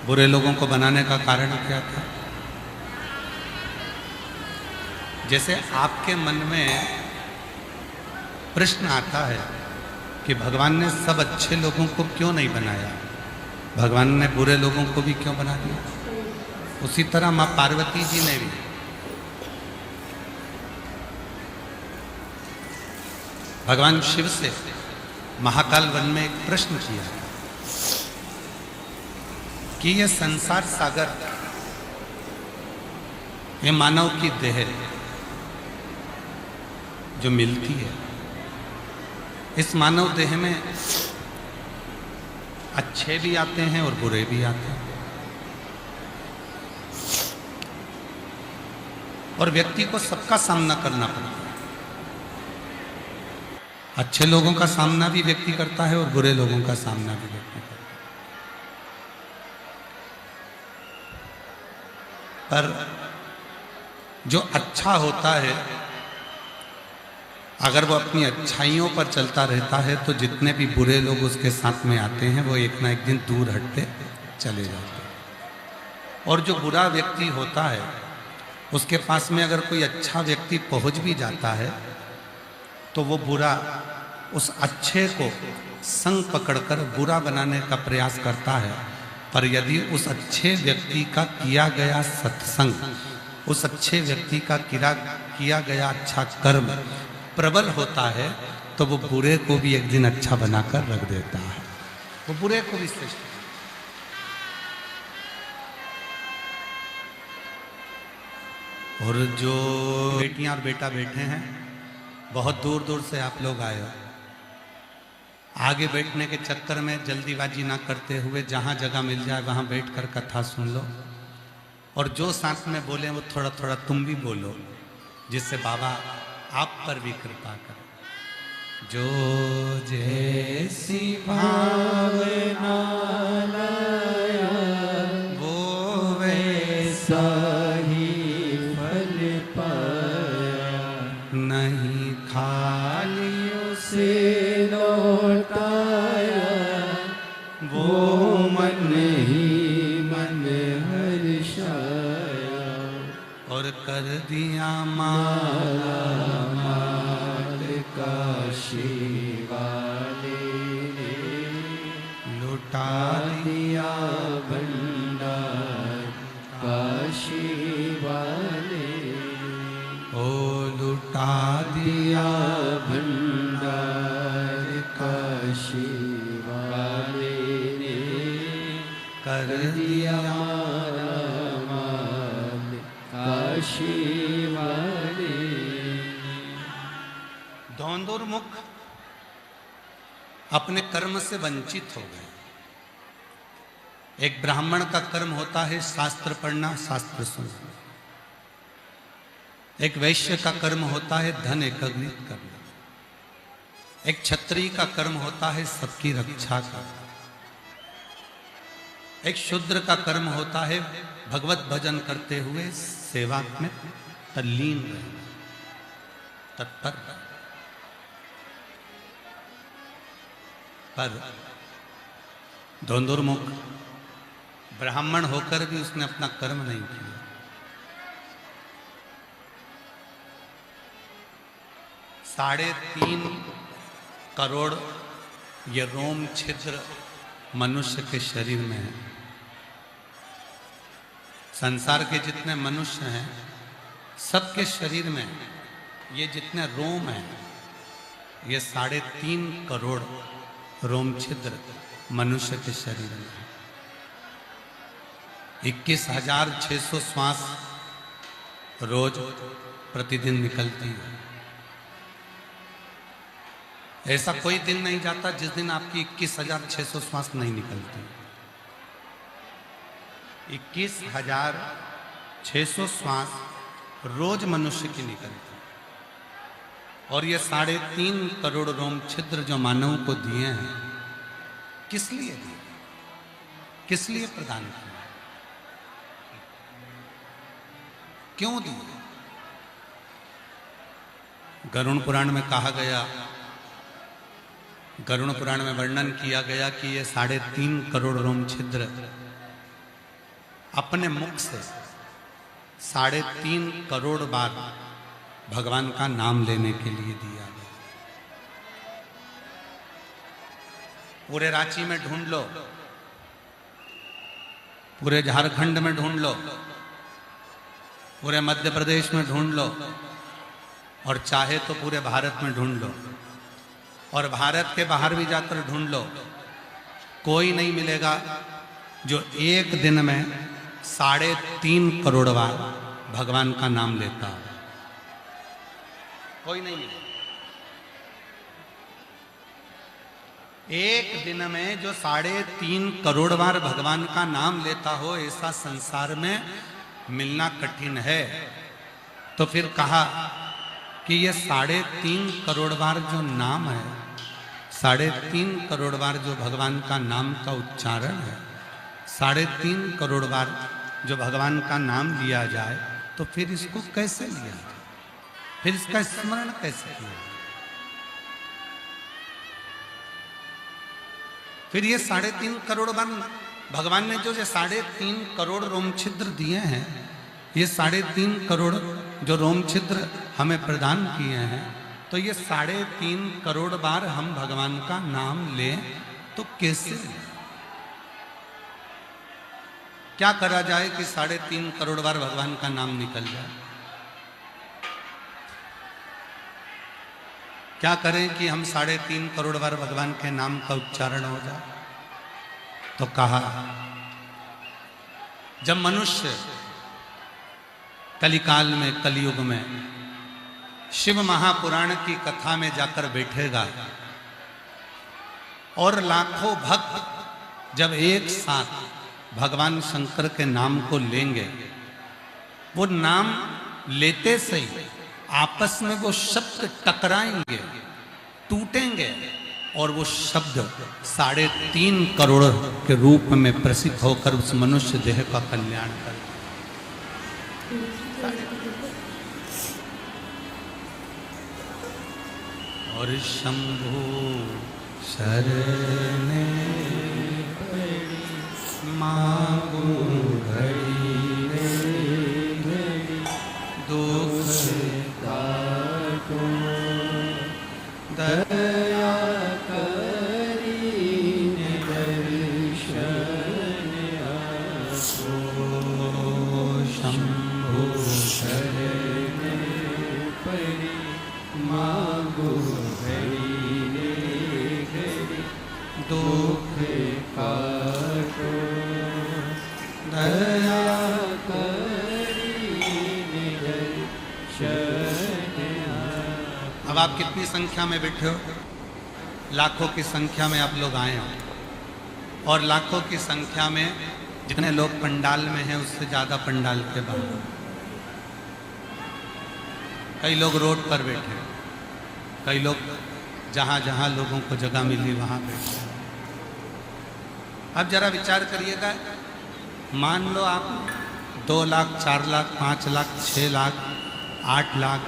बुरे लोगों को बनाने का कारण क्या था? जैसे आपके मन में प्रश्न आता है कि भगवान ने सब अच्छे लोगों को क्यों नहीं बनाया, भगवान ने बुरे लोगों को भी क्यों बना दिया? उसी तरह माँ पार्वती जी ने भी भगवान शिव से महाकाल वन में एक प्रश्न किया कि यह संसार सागर ये मानव की देह जो मिलती है, इस मानव देह में अच्छे भी आते हैं और बुरे भी आते हैं, और व्यक्ति को सबका सामना करना पड़ता है। अच्छे लोगों का सामना भी व्यक्ति करता है और बुरे लोगों का सामना भी व्यक्ति करता है। पर जो अच्छा होता है, अगर वो अपनी अच्छाइयों पर चलता रहता है तो जितने भी बुरे लोग उसके साथ में आते हैं वो एक ना एक दिन दूर हटते चले जाते हैं। और जो बुरा व्यक्ति होता है उसके पास में अगर कोई अच्छा व्यक्ति पहुंच भी जाता है तो वो बुरा उस अच्छे को संग पकड़कर बुरा बनाने का प्रयास करता है। पर यदि उस अच्छे व्यक्ति का किया गया सत्संग, उस अच्छे व्यक्ति का किया गया अच्छा कर्म प्रबल होता है तो वो बुरे को भी एक दिन अच्छा बनाकर रख देता है, वो बुरे को भी श्रेष्ठ। और जो बेटियां और बेटा बैठे हैं, बहुत दूर दूर से आप लोग आए हो। आगे बैठने के चक्कर में जल्दीबाजी ना करते हुए जहां जगह मिल जाए वहां बैठकर कथा सुन लो, और जो साथ में बोले वो थोड़ा थोड़ा तुम भी बोलो, जिससे बाबा आप पर भी कृपा करें। जो जैसी भावना लाया वो वैसा ही फल पाया, नहीं खाली उसे लौटाया, वो मन ही मन हर्षाया, और कर दिया माला काशी वाले ने, लुटा दिया भंडार काशी वाले, ओ लुटा दिया भंडार काशी वाले ने, कर दिया माल काशी वाले। धौंदुर मुख अपने कर्म से वंचित हो गए। एक ब्राह्मण का कर्म होता है शास्त्र पढ़ना, शास्त्र सुनना। एक वैश्य का कर्म होता है धन एकत्रित करना। एक क्षत्रिय का कर्म होता है सबकी रक्षा करना। एक शूद्र का कर्म होता है भगवत भजन करते हुए सेवा में तल्लीन रहना, तत्पर। पर धौंदुर मुख ब्राह्मण होकर भी उसने अपना कर्म नहीं किया। 3.5 करोड़ ये रोम छिद्र मनुष्य के शरीर में है। संसार के जितने मनुष्य हैं सबके शरीर में ये जितने रोम हैं, ये 3.5 करोड़ रोम छिद्र मनुष्य के शरीर में है। 21,600 श्वास रोज प्रतिदिन निकलती है। ऐसा कोई दिन नहीं जाता जिस दिन आपकी 21,600 श्वास नहीं निकलती। 21,600 श्वास रोज मनुष्य की निकलती। और ये 3.5 करोड़ रोम छिद्र जो मानव को दिए हैं, किस लिए दिए, किस लिए प्रदान किए, क्यों दिए? गरुड़ पुराण में कहा गया, गरुड़ पुराण में वर्णन किया गया कि ये 3.5 करोड़ रोम छिद्र अपने मुख से 3.5 करोड़ बार भगवान का नाम लेने के लिए दिया गया। पूरे रांची में ढूंढ लो, पूरे झारखंड में ढूंढ लो, पूरे मध्य प्रदेश में ढूंढ लो, और चाहे तो पूरे भारत में ढूंढ लो, और भारत के बाहर भी जाकर ढूंढ लो, कोई नहीं मिलेगा जो एक दिन में 3.5 करोड़ बार भगवान का नाम लेता हो? कोई नहीं मिलेगा। एक दिन में जो 3.5 करोड़ बार भगवान का नाम लेता हो, ऐसा संसार में मिलना कठिन है। तो फिर कहा कि ये 3.5 करोड़ बार जो नाम है, 3.5 करोड़ बार जो भगवान का नाम का उच्चारण है, 3.5 करोड़ बार जो भगवान का नाम लिया जाए, तो फिर इसको कैसे लिया जाए, फिर इसका स्मरण कैसे किया? फिर ये 3.5 करोड़ बार भगवान ने जो 3.5 करोड़ रोम छिद्र दिए हैं, ये 3.5 करोड़ जो रोम छिद्र हमें प्रदान किए हैं, तो ये 3.5 करोड़ बार हम भगवान का नाम लें तो कैसे लें? क्या करा जाए कि 3.5 करोड़ बार भगवान का नाम निकल जाए? क्या करें कि हम 3.5 करोड़ बार भगवान के नाम का उच्चारण हो जाए? तो कहा, जब मनुष्य कलिकाल में, कलयुग में शिव महापुराण की कथा में जाकर बैठेगा और लाखों भक्त जब एक साथ भगवान शंकर के नाम को लेंगे, वो नाम लेते से ही आपस में वो शब्द टकराएंगे, टूटेंगे और वो शब्द 3.5 करोड़ के रूप में प्रसिद्ध होकर उस मनुष्य देह का कल्याण कर। और शंभु शरणे पड़ी मांगू घड़ी घड़ी दुख काटो दया करीने दर्शन आसो। शंभु शरणे पड़ी मांगू घड़ी घड़ी दुख काटो दया करीने दर्शन। अब आप कितनी संख्या में बैठे हो? लाखों की संख्या में आप लोग आए हो, और लाखों की संख्या में जितने लोग पंडाल में हैं उससे ज़्यादा पंडाल के बाहर। कई लोग रोड पर बैठे, कई लोग जहाँ जहाँ लोगों को जगह मिली वहाँ बैठे। अब जरा विचार करिएगा, मान लो आप 2 लाख, 4 लाख, 5 लाख, 6 लाख, 8 लाख,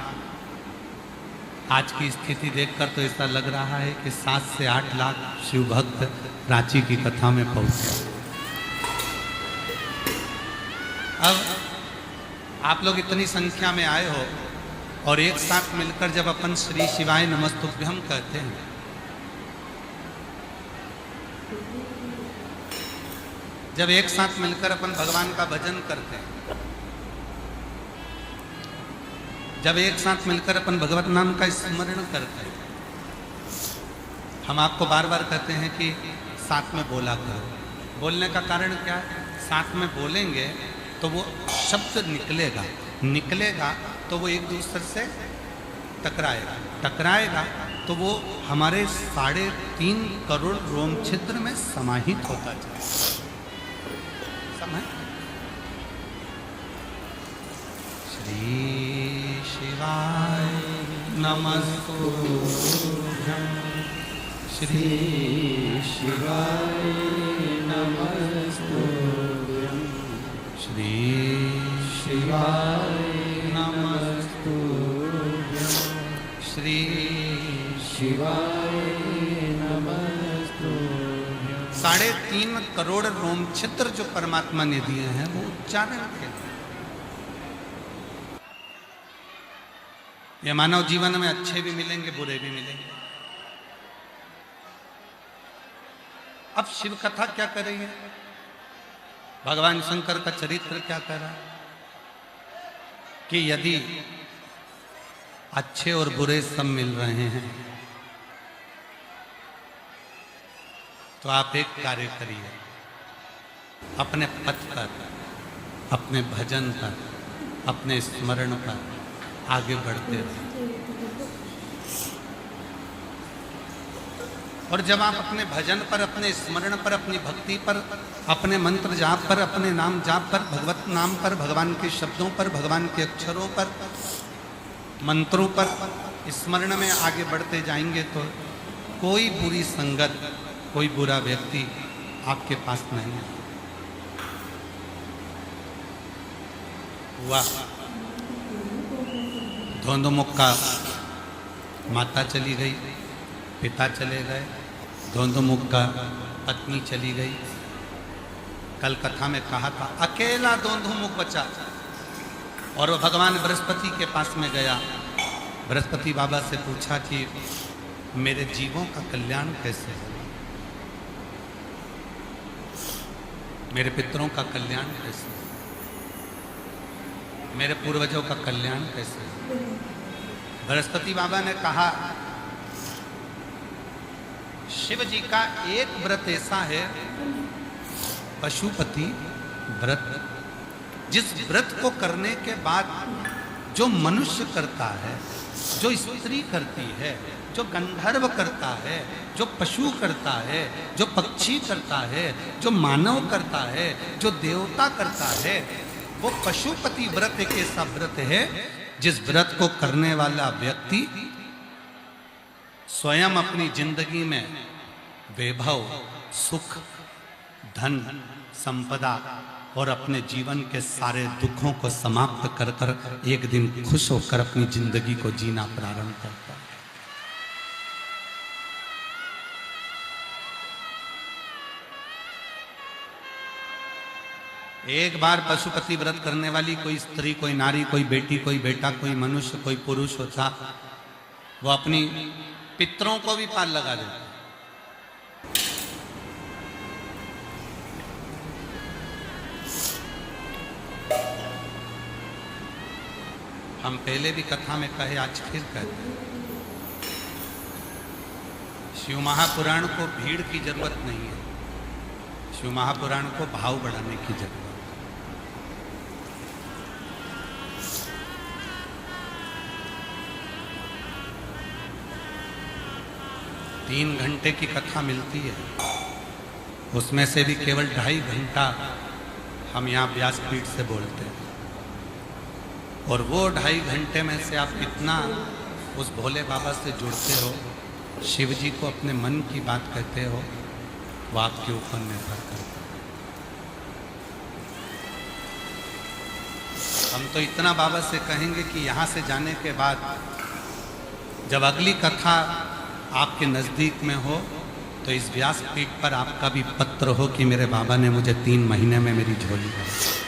आज की स्थिति देखकर तो ऐसा लग रहा है कि 7 से 8 लाख शिव भक्त रांची की कथा में पहुंचे। अब आप लोग इतनी संख्या में आए हो और एक साथ मिलकर जब अपन श्री शिवाय नमस्तुभ्यम कहते हैं, जब एक साथ मिलकर अपन भगवान का भजन करते हैं, जब एक साथ मिलकर अपन भगवत नाम का स्मरण करते हैं, हम आपको बार बार कहते हैं कि साथ में बोला करो। बोलने का कारण क्या है? साथ में बोलेंगे तो वो शब्द निकलेगा, निकलेगा तो वो एक दूसरे से टकराएगा, टकराएगा तो वो हमारे 3.5 करोड़ रोम छिद्र में समाहित होता जाए। समझ? श्री शिवाय नमस्तुभ्यं, श्री शिवाय नमस्तुभ्यं, श्री शिवाय नमस्तुभ्यं, श्री शिवाय नमस्तुभ्यं। 3.5 करोड़ रोम छिद्र जो परमात्मा ने दिए हैं वो उच्चारण के लिए। ये मानव जीवन में अच्छे भी मिलेंगे, बुरे भी मिलेंगे। अब शिव कथा क्या कर रही है? भगवान शंकर का चरित्र क्या कर रहा है? कि यदि अच्छे और बुरे सब मिल रहे हैं तो आप एक कार्य करिए, अपने पथ पर, अपने भजन पर, अपने स्मरण पर आगे बढ़ते रहे। और जब आप अपने भजन पर, अपने स्मरण पर, अपनी भक्ति पर, अपने मंत्र जाप पर, अपने नाम जाप पर, भगवत नाम पर, भगवान के शब्दों पर, भगवान के अक्षरों पर, मंत्रों पर स्मरण में आगे बढ़ते जाएंगे तो कोई बुरी संगत, कोई बुरा व्यक्ति आपके पास नहीं है। वाह, धोंधमुख का माता चली गई, पिता चले गए, धोंधमुख का पत्नी चली गई। कल कथा में कहा था अकेला धोंधमुख बचा और वो भगवान बृहस्पति के पास में गया। बृहस्पति बाबा से पूछा कि मेरे जीवों का कल्याण कैसे हो, मेरे पितरों का कल्याण कैसे हो, मेरे पूर्वजों का कल्याण कैसे हो। बृहस्पति बाबा ने कहा शिव जी का एक व्रत ऐसा है, पशुपति व्रत, जिस व्रत को करने के बाद जो मनुष्य करता है, जो स्त्री करती है, जो गंधर्व करता है, जो पशु करता है, जो पक्षी करता है, जो मानव करता है, जो देवता करता है, वो पशुपति व्रत एक ऐसा व्रत है जिस व्रत को करने वाला व्यक्ति स्वयं अपनी जिंदगी में वैभव, सुख, धन, संपदा और अपने जीवन के सारे दुखों को समाप्त कर कर एक दिन खुश होकर अपनी जिंदगी को जीना प्रारंभ करता है। एक बार पशुपति व्रत करने वाली कोई स्त्री, कोई नारी, कोई बेटी, कोई बेटा, कोई मनुष्य, कोई पुरुष होता, वो अपनी पितरों को भी पार लगा देता। हम पहले भी कथा में कहे, आज फिर कहते हैं, शिव महापुराण को भीड़ की जरूरत नहीं है, शिव महापुराण को भाव बढ़ाने की जरूरत है। 3 घंटे की कथा मिलती है, उसमें से भी केवल 2.5 घंटा हम यहाँ व्यासपीठ से बोलते हैं, और वो 2.5 घंटे में से आप कितना उस भोले बाबा से जुड़ते हो, शिव जी को अपने मन की बात कहते हो, वो आपके ऊपर निर्भर करता है। हम तो इतना बाबा से कहेंगे कि यहाँ से जाने के बाद जब अगली कथा आपके नज़दीक में हो तो इस व्यासपीठ पर आपका भी पत्र हो कि मेरे बाबा ने मुझे 3 महीने में मेरी झोली भरी।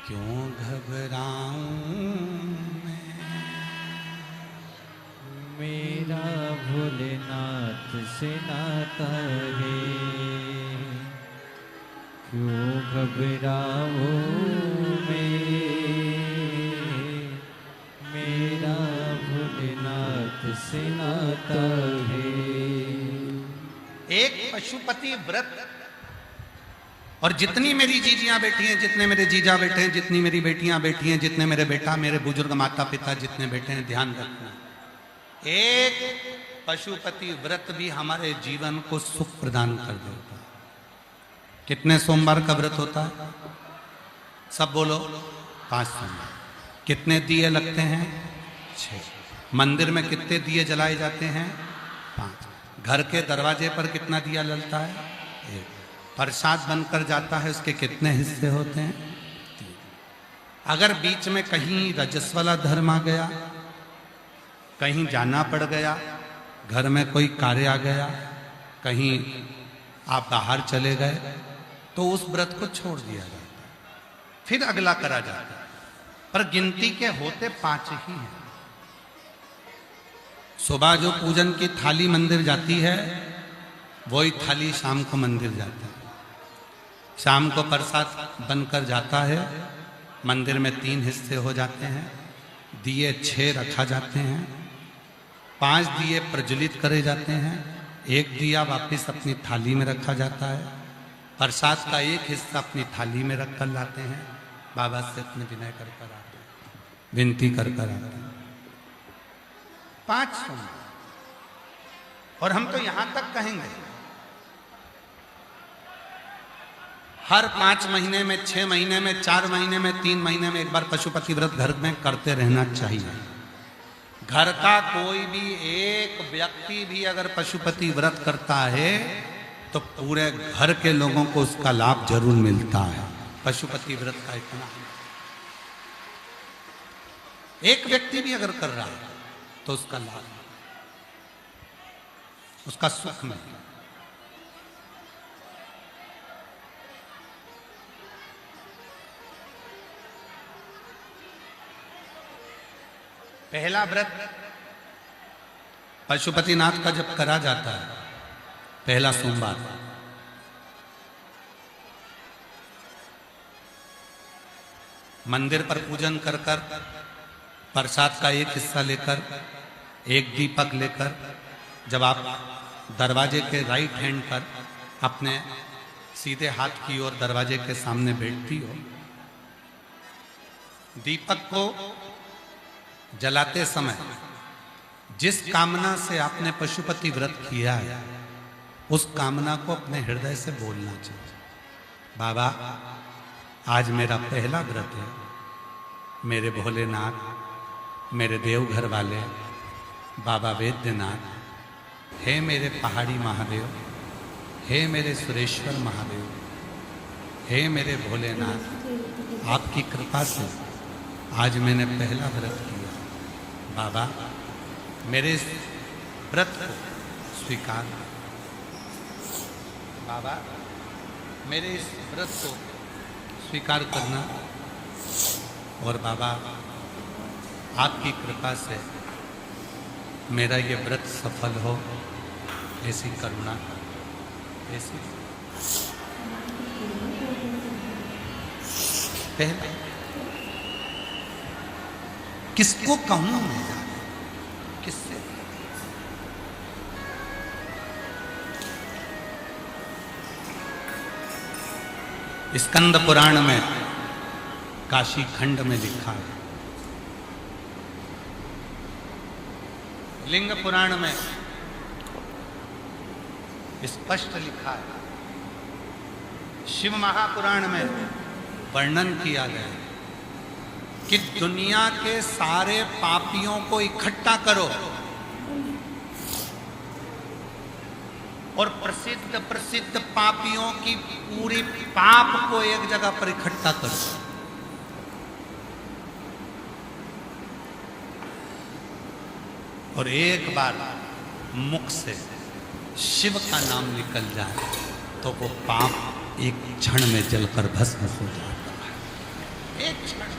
क्यों घबराऊं मेरा भोलेनाथ से नाता है, क्यों घबराओ मेरा भोलेनाथ से नाता है। एक पशुपति व्रत, और जितनी मेरी जीजियां बैठी हैं, जितने मेरे जीजा बैठे हैं, जितनी मेरी बेटियां बैठी हैं, जितने मेरे बेटा, मेरे बुजुर्ग माता पिता जितने बैठे हैं, ध्यान रखना, एक पशुपति व्रत भी हमारे जीवन को सुख प्रदान कर देता है। कितने सोमवार का व्रत होता है? सब बोलो, 5 सोमवार। कितने दिए लगते हैं? 6। मंदिर में कितने दिए जलाए जाते हैं? 5। घर के दरवाजे पर कितना दिया जलता है? 1। प्रसाद बनकर जाता है, उसके कितने हिस्से होते हैं? 3। अगर बीच में कहीं रजस्वला धर्म आ गया, कहीं जाना पड़ गया, घर में कोई कार्य आ गया, कहीं आप बाहर चले गए, तो उस व्रत को छोड़ दिया जाता है, फिर अगला करा जाता है। पर गिनती के होते 5 ही हैं। सुबह जो पूजन की थाली मंदिर जाती है, वही थाली शाम को मंदिर जाता है। शाम को प्रसाद बनकर जाता है, मंदिर में 3 हिस्से हो जाते हैं, दिए 6 रखा जाते हैं, 5 दिए प्रज्वलित करे जाते हैं, 1 दिया वापस अपनी थाली में रखा जाता है, प्रसाद का एक हिस्सा अपनी थाली में रख कर लाते हैं, बाबा से अपने विनय कर कर आते हैं, विनती कर कर आते हैं। 5 सोमवार। और हम तो यहां तक कहेंगे हर 5 महीने में, 6 महीने में, 4 महीने में, 3 महीने में एक बार पशुपति व्रत घर में करते रहना चाहिए। घर का कोई भी एक व्यक्ति भी अगर पशुपति व्रत करता है तो पूरे घर के लोगों को उसका लाभ जरूर मिलता है। पशुपति व्रत का इतना एक व्यक्ति भी अगर कर रहा है तो उसका लाभ, उसका सुख मिलेगा। पहला व्रत पशुपतिनाथ का जब करा जाता है, पहला सोमवार, मंदिर पर पूजन कर कर प्रसाद का एक हिस्सा लेकर, एक दीपक लेकर, जब आप दरवाजे के राइट हैंड पर अपने सीधे हाथ की ओर दरवाजे के सामने बैठती हो, दीपक को जलाते समय जिस कामना से आपने पशुपति व्रत किया है उस कामना को अपने हृदय से बोलना चाहिए। बाबा, आज मेरा पहला व्रत है, मेरे भोलेनाथ, मेरे देवघर वाले बाबा वैद्यनाथ, हे मेरे पहाड़ी महादेव, हे मेरे सुरेश्वर महादेव, हे मेरे भोलेनाथ, आपकी कृपा से आज मैंने पहला व्रत किया। बाबा, मेरे इस व्रत को स्वीकार, बाबा मेरे इस व्रत को स्वीकार करना, और बाबा आपकी कृपा से मेरा ये व्रत सफल हो, ऐसी करुणा, ऐसी। पहला किसको कहूं मैं, किससे? स्कंद पुराण में, काशी खंड में लिखा है, लिंग पुराण में स्पष्ट लिखा है, शिव महापुराण में वर्णन किया गया है कि दुनिया के सारे पापियों को इकट्ठा करो और प्रसिद्ध प्रसिद्ध पापियों की पूरी पाप को एक जगह पर इकट्ठा करो, और एक बार मुख से शिव का नाम निकल जाए तो वो पाप एक क्षण में जलकर भस्म हो जाता है। एक क्षण।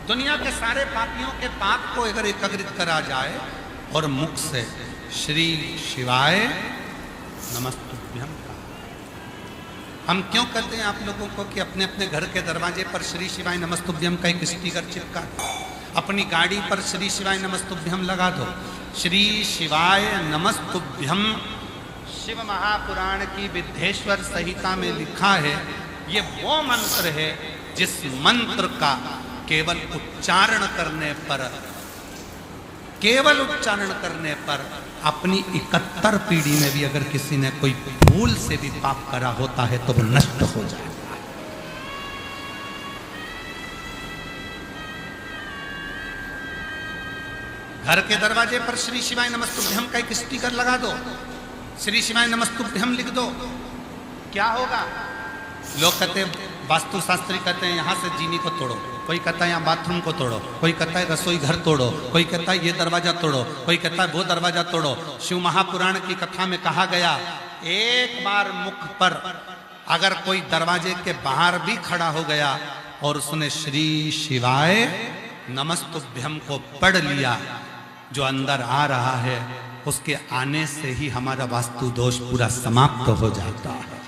दुनिया के सारे पापियों के पाप को अगर एकत्रित करा जाए और मुख से श्री शिवाय नमस्तुभ्यम का, हम क्यों कहते हैं आप लोगों को कि अपने अपने घर के दरवाजे पर श्री शिवाय नमस्तुभ्यम का एक स्टिकर चिपका दो, अपनी गाड़ी पर श्री शिवाय नमस्तुभ्यम लगा दो। श्री शिवाय नमस्तुभ्यम शिव महापुराण की विद्धेश्वर संहिता में लिखा है। ये वो मंत्र है जिस मंत्र का केवल उच्चारण करने पर अपनी 71 पीढ़ी में भी अगर किसी ने कोई भूल से भी पाप करा होता है तो वो नष्ट हो जाता है। घर के दरवाजे पर श्री शिवाय नमस्तुभ्यम का एक स्टिकर लगा दो, श्री शिवाय नमस्तुभ्यम लिख दो। क्या होगा? लोग कहते, वास्तुशास्त्री कहते हैं यहाँ से जीनी को तोड़ो, कोई कहता है यहाँ बाथरूम को तोड़ो, कोई कहता है रसोई घर तोड़ो, कोई कहता है ये दरवाजा तोड़ो, कोई कहता है वो दरवाजा तोड़ो। शिव महापुराण की कथा में कहा गया, एक बार मुख पर अगर कोई दरवाजे के बाहर भी खड़ा हो गया और उसने श्री शिवाय नमस्तुभ्यम को पढ़ लिया, जो अंदर आ रहा है उसके आने से ही हमारा वास्तु दोष पूरा समाप्त हो जाता है।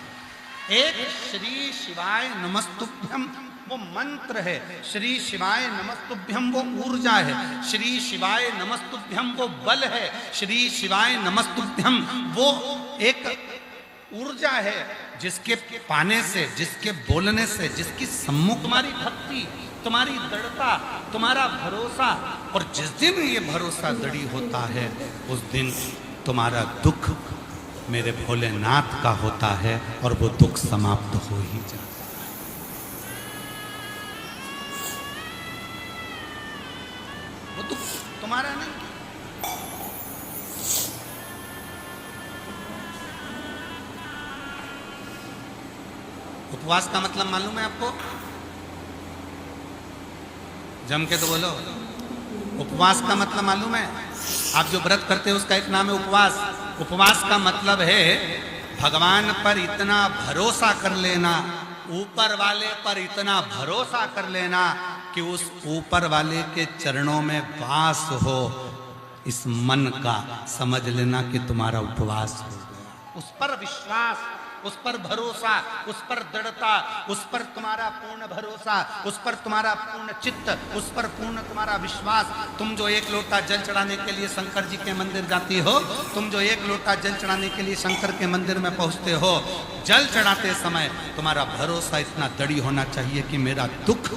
एक श्री शिवाय नमस्तुभ्यम वो मंत्र है, श्री शिवाय नमस्तुभ्यम वो ऊर्जा है, श्री शिवाय नमस्तुभ्यम वो बल है, श्री शिवाय नमस्तुभ्यम वो एक ऊर्जा है जिसके पाने से, जिसके बोलने से, जिसकी सम्मुख तुम्हारी भक्ति, तुम्हारी दृढ़ता, तुम्हारा भरोसा, और जिस दिन ये भरोसा दृढ़ होता है उस दिन तुम्हारा दुख मेरे भोलेनाथ का होता है और वो दुख समाप्त हो ही जाता है। वो दुख तुम्हारा नहीं। उपवास का मतलब मालूम है आपको? जम के तो बोलो। उपवास का मतलब मालूम है? आप जो व्रत करते हो उसका एक नाम है उपवास। उपवास का मतलब है भगवान पर इतना भरोसा कर लेना, ऊपर वाले पर इतना भरोसा कर लेना कि उस ऊपर वाले के चरणों में वास हो। इस मन का समझ लेना कि तुम्हारा उपवास हो गया। उस पर विश्वास, उस पर भरोसा, उस पर दृढ़ता, उस पर तुम्हारा पूर्ण भरोसा, उस पर तुम्हारा पूर्ण चित्त, उस पर पूर्ण तुम्हारा विश्वास। तुम जो एक लोटा जल चढ़ाने के लिए शंकर जी के मंदिर जाती हो, तुम जो एक लोटा जल चढ़ाने के लिए शंकर के मंदिर में पहुंचते हो, जल चढ़ाते समय तुम्हारा भरोसा इतना दृढ़ होना चाहिए कि मेरा दुख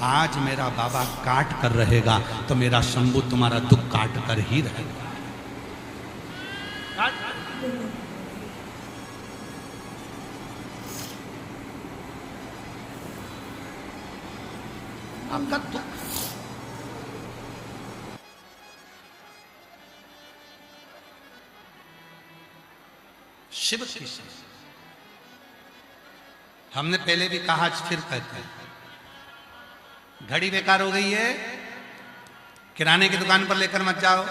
आज मेरा बाबा काट कर रहेगा तो मेरा शंभू तुम्हारा दुख काट कर ही रहेगा। आपका दुख शिव की सेवा। हमने पहले भी कहा, आज फिर कहते हैं, घड़ी बेकार हो गई है, किराने की दुकान पर लेकर मत जाओ।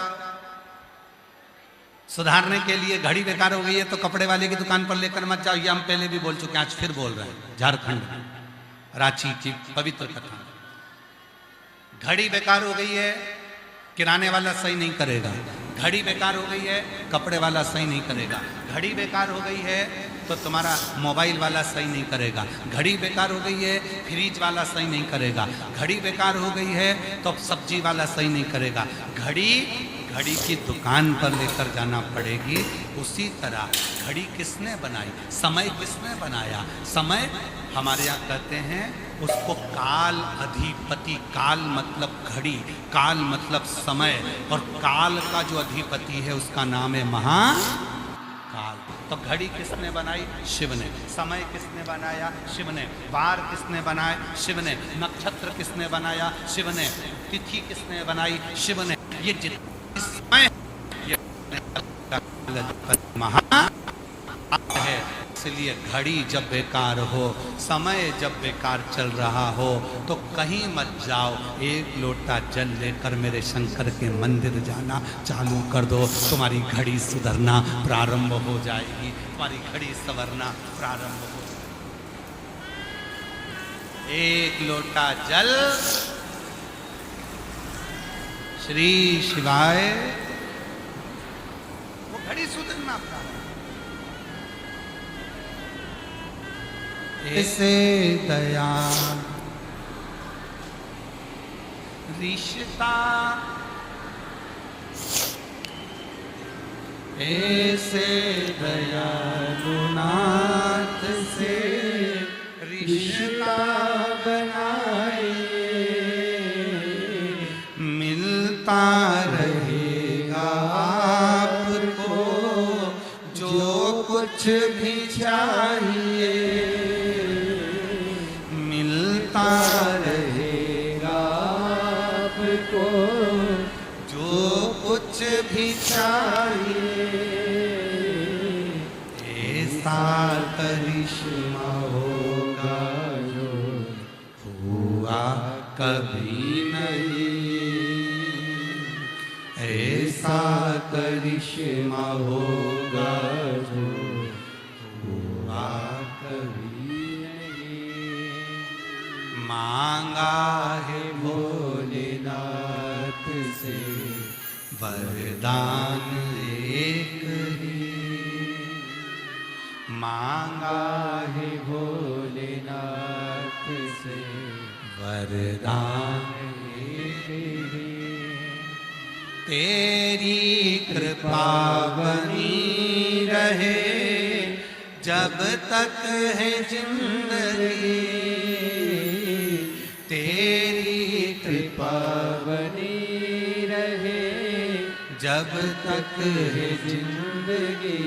सुधारने के लिए घड़ी बेकार हो गई है तो कपड़े वाले की दुकान पर लेकर मत जाओ। ये हम पहले भी बोल चुके हैं, आज फिर बोल रहे हैं। झारखंड में रांची की पवित्र कथा, घड़ी बेकार हो गई है, किराने वाला सही नहीं करेगा। घड़ी बेकार हो गई है, कपड़े वाला सही नहीं करेगा। घड़ी बेकार हो गई है तो तुम्हारा मोबाइल वाला सही नहीं करेगा। घड़ी बेकार हो गई है, फ्रिज वाला सही नहीं करेगा। घड़ी बेकार हो गई है तो सब्जी वाला सही नहीं करेगा। घड़ी की दुकान पर लेकर जाना पड़ेगी। उसी तरह घड़ी किसने बनाई? समय किसने बनाया? समय हमारे यहाँ कहते हैं उसको काल अधिपति। काल मतलब घड़ी, काल मतलब समय, और काल का जो अधिपति है उसका नाम है महाकाल। तो घड़ी किसने बनाई? शिव ने। समय किसने बनाया? शिव ने। वार किसने बनाए? शिव ने। नक्षत्र किसने बनाया? शिव ने। तिथि किसने बनाई? शिव ने। ये जितने समय ये महाकाल है। इसलिए घड़ी जब बेकार हो, समय जब बेकार चल रहा हो तो कहीं मत जाओ, एक लोटा जल लेकर मेरे शंकर के मंदिर जाना चालू कर दो। तुम्हारी घड़ी सुधरना प्रारंभ हो जाएगी, तुम्हारी घड़ी संवरना प्रारंभ हो जाएगी। एक लोटा जल श्री शिवाय, वो घड़ी सुधरना प्रारंभ। ऐसे दया रिश्ता, ऐसे दयालुनाथ से रिश्ता बनाए, मिलता रहेगा आपको जो कुछ भी चाहिए, रहेगा आपको जो कुछ भी चाहिए। ऐसा करिश्मा होगा जो हुआ कभी नहीं, ऐसा करिश्मा होगा जो हुआ कभी। मांगा है भोलेनाथ से वरदान एक ही मांगा है भोलेनाथ से वरदान एक ही। तेरी कृपा बनी रहे जब तक है जिंदगी, तेरी कृपा बनी रहे जब तक है जिंदगी।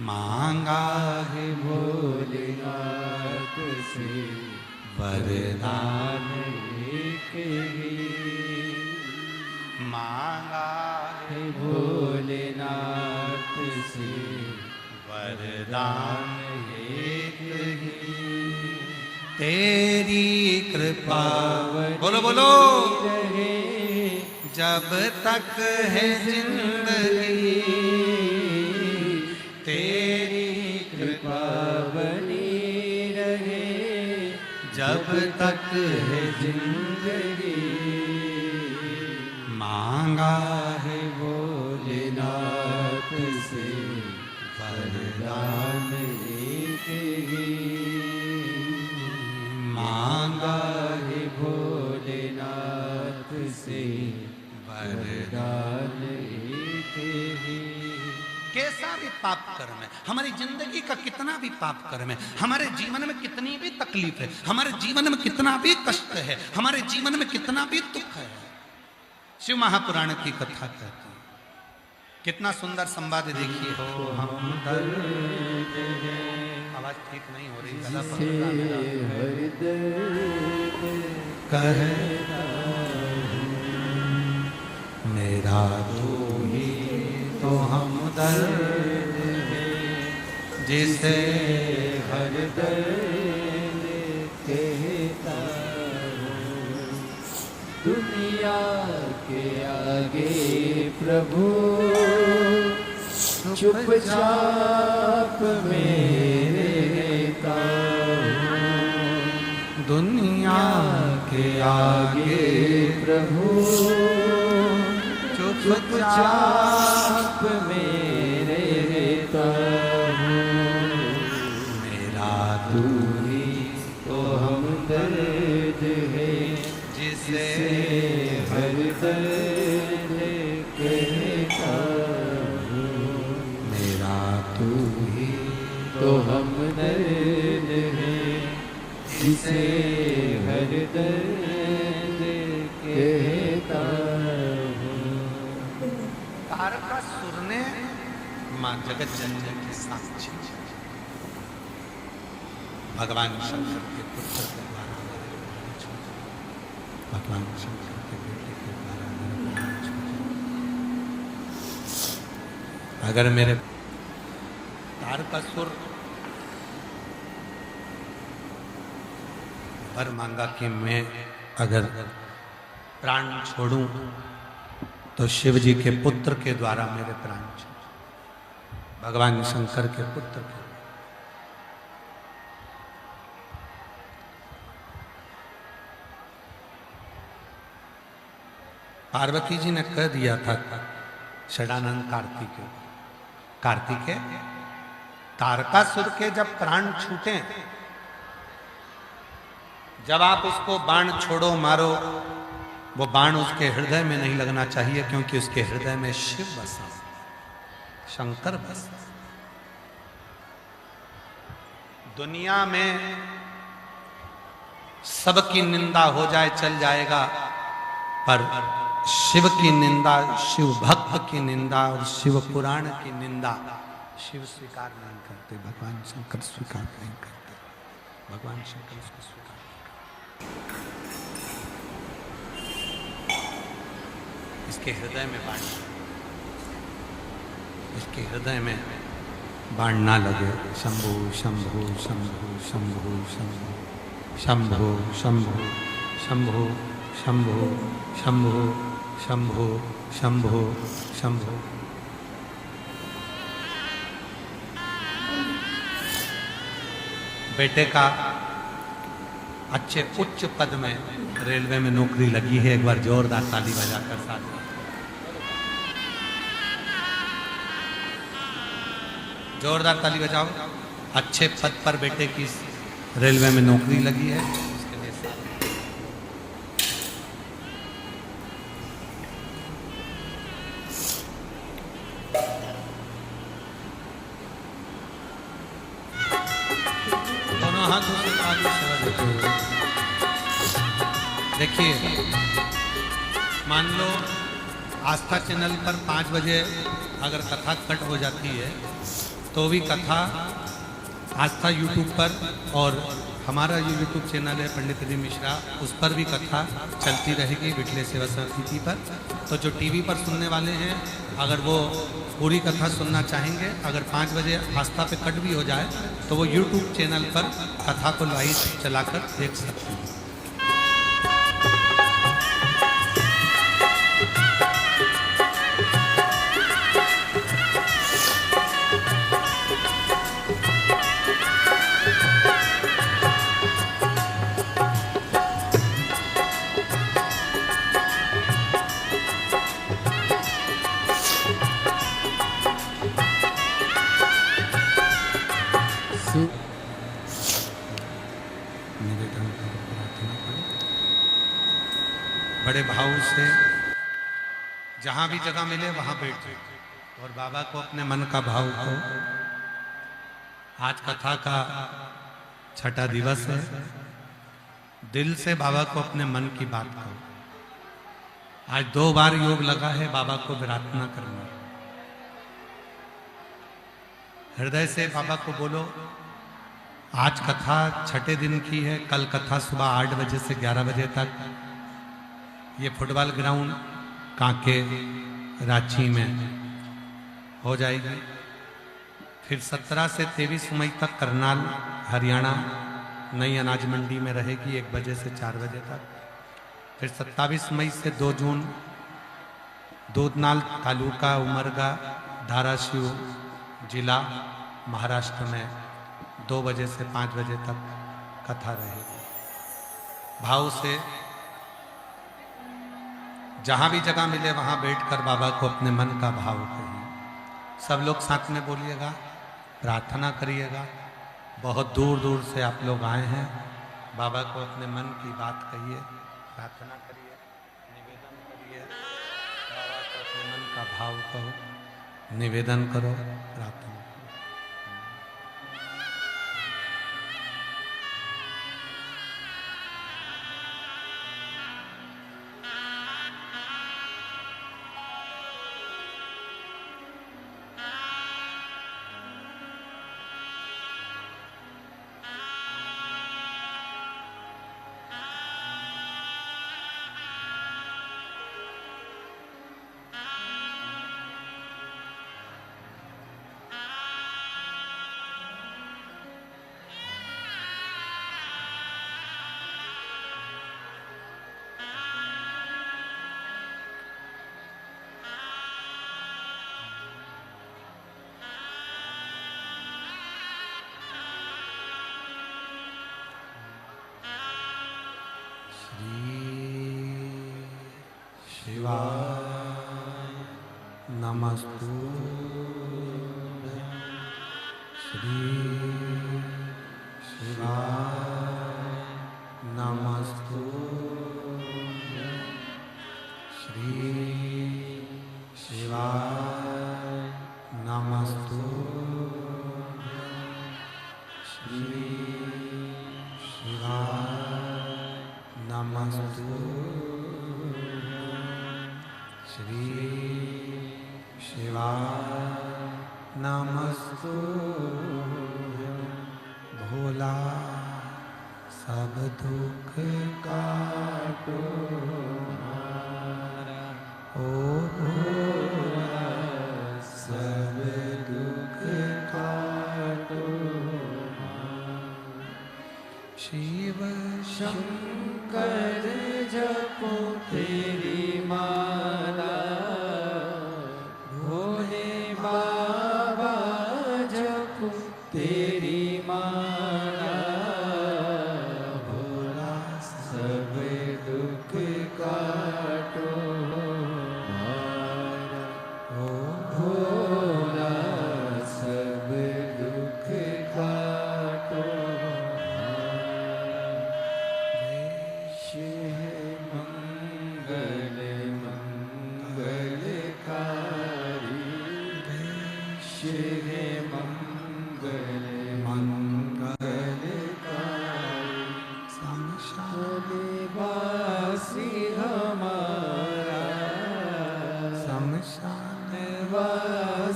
मांगा है भोलेनाथ से वरदान एक ही। मांगा है भोलेनाथ से वरदान एक ही। तेरी कृपा बोलो बोलो रहे जब तक है जिंदगी, तेरी कृपा बनी रहे जब तक है जिंदगी। मांगा है भोलेनाथ से वरदान एक ही। मांगा है भोलेनाथ से वरदान एक ही। कैसा भी पाप कर्म है, हमारी जिंदगी का कितना भी पाप कर्म है, हमारे जीवन में कितनी भी तकलीफ है, हमारे जीवन में कितना भी कष्ट है, हमारे जीवन में कितना भी दुख है, शिव महापुराण की कथा कहती है। कितना सुंदर संवाद देखिए। हो हम दर्द है, आवाज ठीक नहीं हो रही, गला पकड़ रहा मेरा। कहता मेरा तू ही तो हमदर्द है, जिसे हर दर्द कहता हूँ। दुनिया के आगे प्रभु चुपचाप मेरे रहता हूँ। दुनिया के आगे प्रभु चुपचाप मेरे रहता हूँ। मेरा तू ही तो हमदर्द है, जिसे हर दर्द कहता हूँ। मेरा तू ही तो हमदर्द है, जिसे हर दर्द कहता हूँ। तारकासुर ने मां जगत जननी के साक्षी भगवान शंकर के पुत्र के द्वारा, भगवान शंकर के बेटे के द्वारा मेरे प्राण छूटे। अगर मेरे तारकासुर वर मांगा कि मैं अगर प्राण छोड़ूं तो शिव जी के पुत्र के द्वारा मेरे प्राण छूटे, भगवान शंकर के पुत्र के। पार्वती जी ने कह दिया था षडानंद कार्तिकेय तारकासुर के जब प्राण छूटे, जब आप उसको बाण छोड़ो मारो, वो बाण उसके हृदय में नहीं लगना चाहिए, क्योंकि उसके हृदय में शिव बसा, शंकर बसा। दुनिया में सबकी निंदा हो जाए चल जाएगा, पर शिव की निंदा, शिव भक्त की निंदा और शिव पुराण की निंदा शिव स्वीकार नहीं करते, भगवान शंकर स्वीकार नहीं करते, भगवान शंकर उसको स्वीकार नहीं करते। इसके हृदय में बाण, इसके हृदय में बाण ना लगे। शंभु शंभु शंभु शंभु शंभु शंभु शंभु शंभु शंभु शंभु शंभु शंभु शंभु। बेटे का अच्छे उच्च पद में रेलवे में नौकरी लगी है, एक बार जोरदार ताली बजाकर साथ। जोरदार ताली बजाओ। अच्छे पद पर बेटे की रेलवे में नौकरी लगी है, उसके लिए दोनों हाथों से आगे सेवा देते हुए। देखिए, मान लो आस्था चैनल पर 5 बजे अगर कथा कट हो जाती है तो भी कथा आस्था यूट्यूब पर और हमारा जो यूट्यूब चैनल है पंडित री मिश्रा, उस पर भी कथा चलती रहेगी विठले सेवा समिति पर। तो जो टीवी पर सुनने वाले हैं, अगर वो पूरी कथा सुनना चाहेंगे, अगर 5 बजे आस्था पे कट भी हो जाए तो वो यूट्यूब चैनल पर कथा को लाइव चलाकर देख सकते हैं। निवेदन करो, प्रार्थना करो बड़े भाव से। जहां भी जगह मिले वहां बैठ जाओ और बाबा को अपने मन का भाव कहो। आज कथा का 6ठा दिवस है। दिल से बाबा को अपने मन की बात कहो। आज 2 बार योग लगा है बाबा को प्रार्थना करना। हृदय से बाबा को बोलो, आज कथा 6ठे दिन की है, कल कथा सुबह 8 बजे से 11 बजे तक ये फुटबॉल ग्राउंड कांके रांची में हो जाएगी। फिर 17 से 23 मई तक करनाल हरियाणा नई अनाज मंडी में रहेगी 1 बजे से 4 बजे तक। फिर 27 मई से 2 जून दूधनाल तालुका उमरगा धाराशिव जिला महाराष्ट्र में 2 बजे से 5 बजे तक कथा रहेगी। भाव से जहां भी जगह मिले वहां बैठकर बाबा को अपने मन का भाव कहिए। सब लोग साथ में बोलिएगा, प्रार्थना करिएगा। बहुत दूर दूर से आप लोग आए हैं, बाबा को अपने मन की बात कहिए, प्रार्थना करिए, निवेदन करिए। बाबा को अपने मन का भाव कहो, निवेदन करो, प्रार्थना। शिवाय नमस्तुभ्यं। श्री शिवाय नमस्तुभ्यं। श्री शिवाय नमस्तुभ्यं। श्री शिवाय नमस्तुभ्यं। श्री शिवाय नमस्तुभ्यं। भोला सब दुख काटो हमारा, ओ भोला सब दुख काटो हमारा। शिव शंकर जपो तेरी माला, भोले बाबा जपो तेरी माला। भोला सब दुख काटो हमारा, ओ भोला सब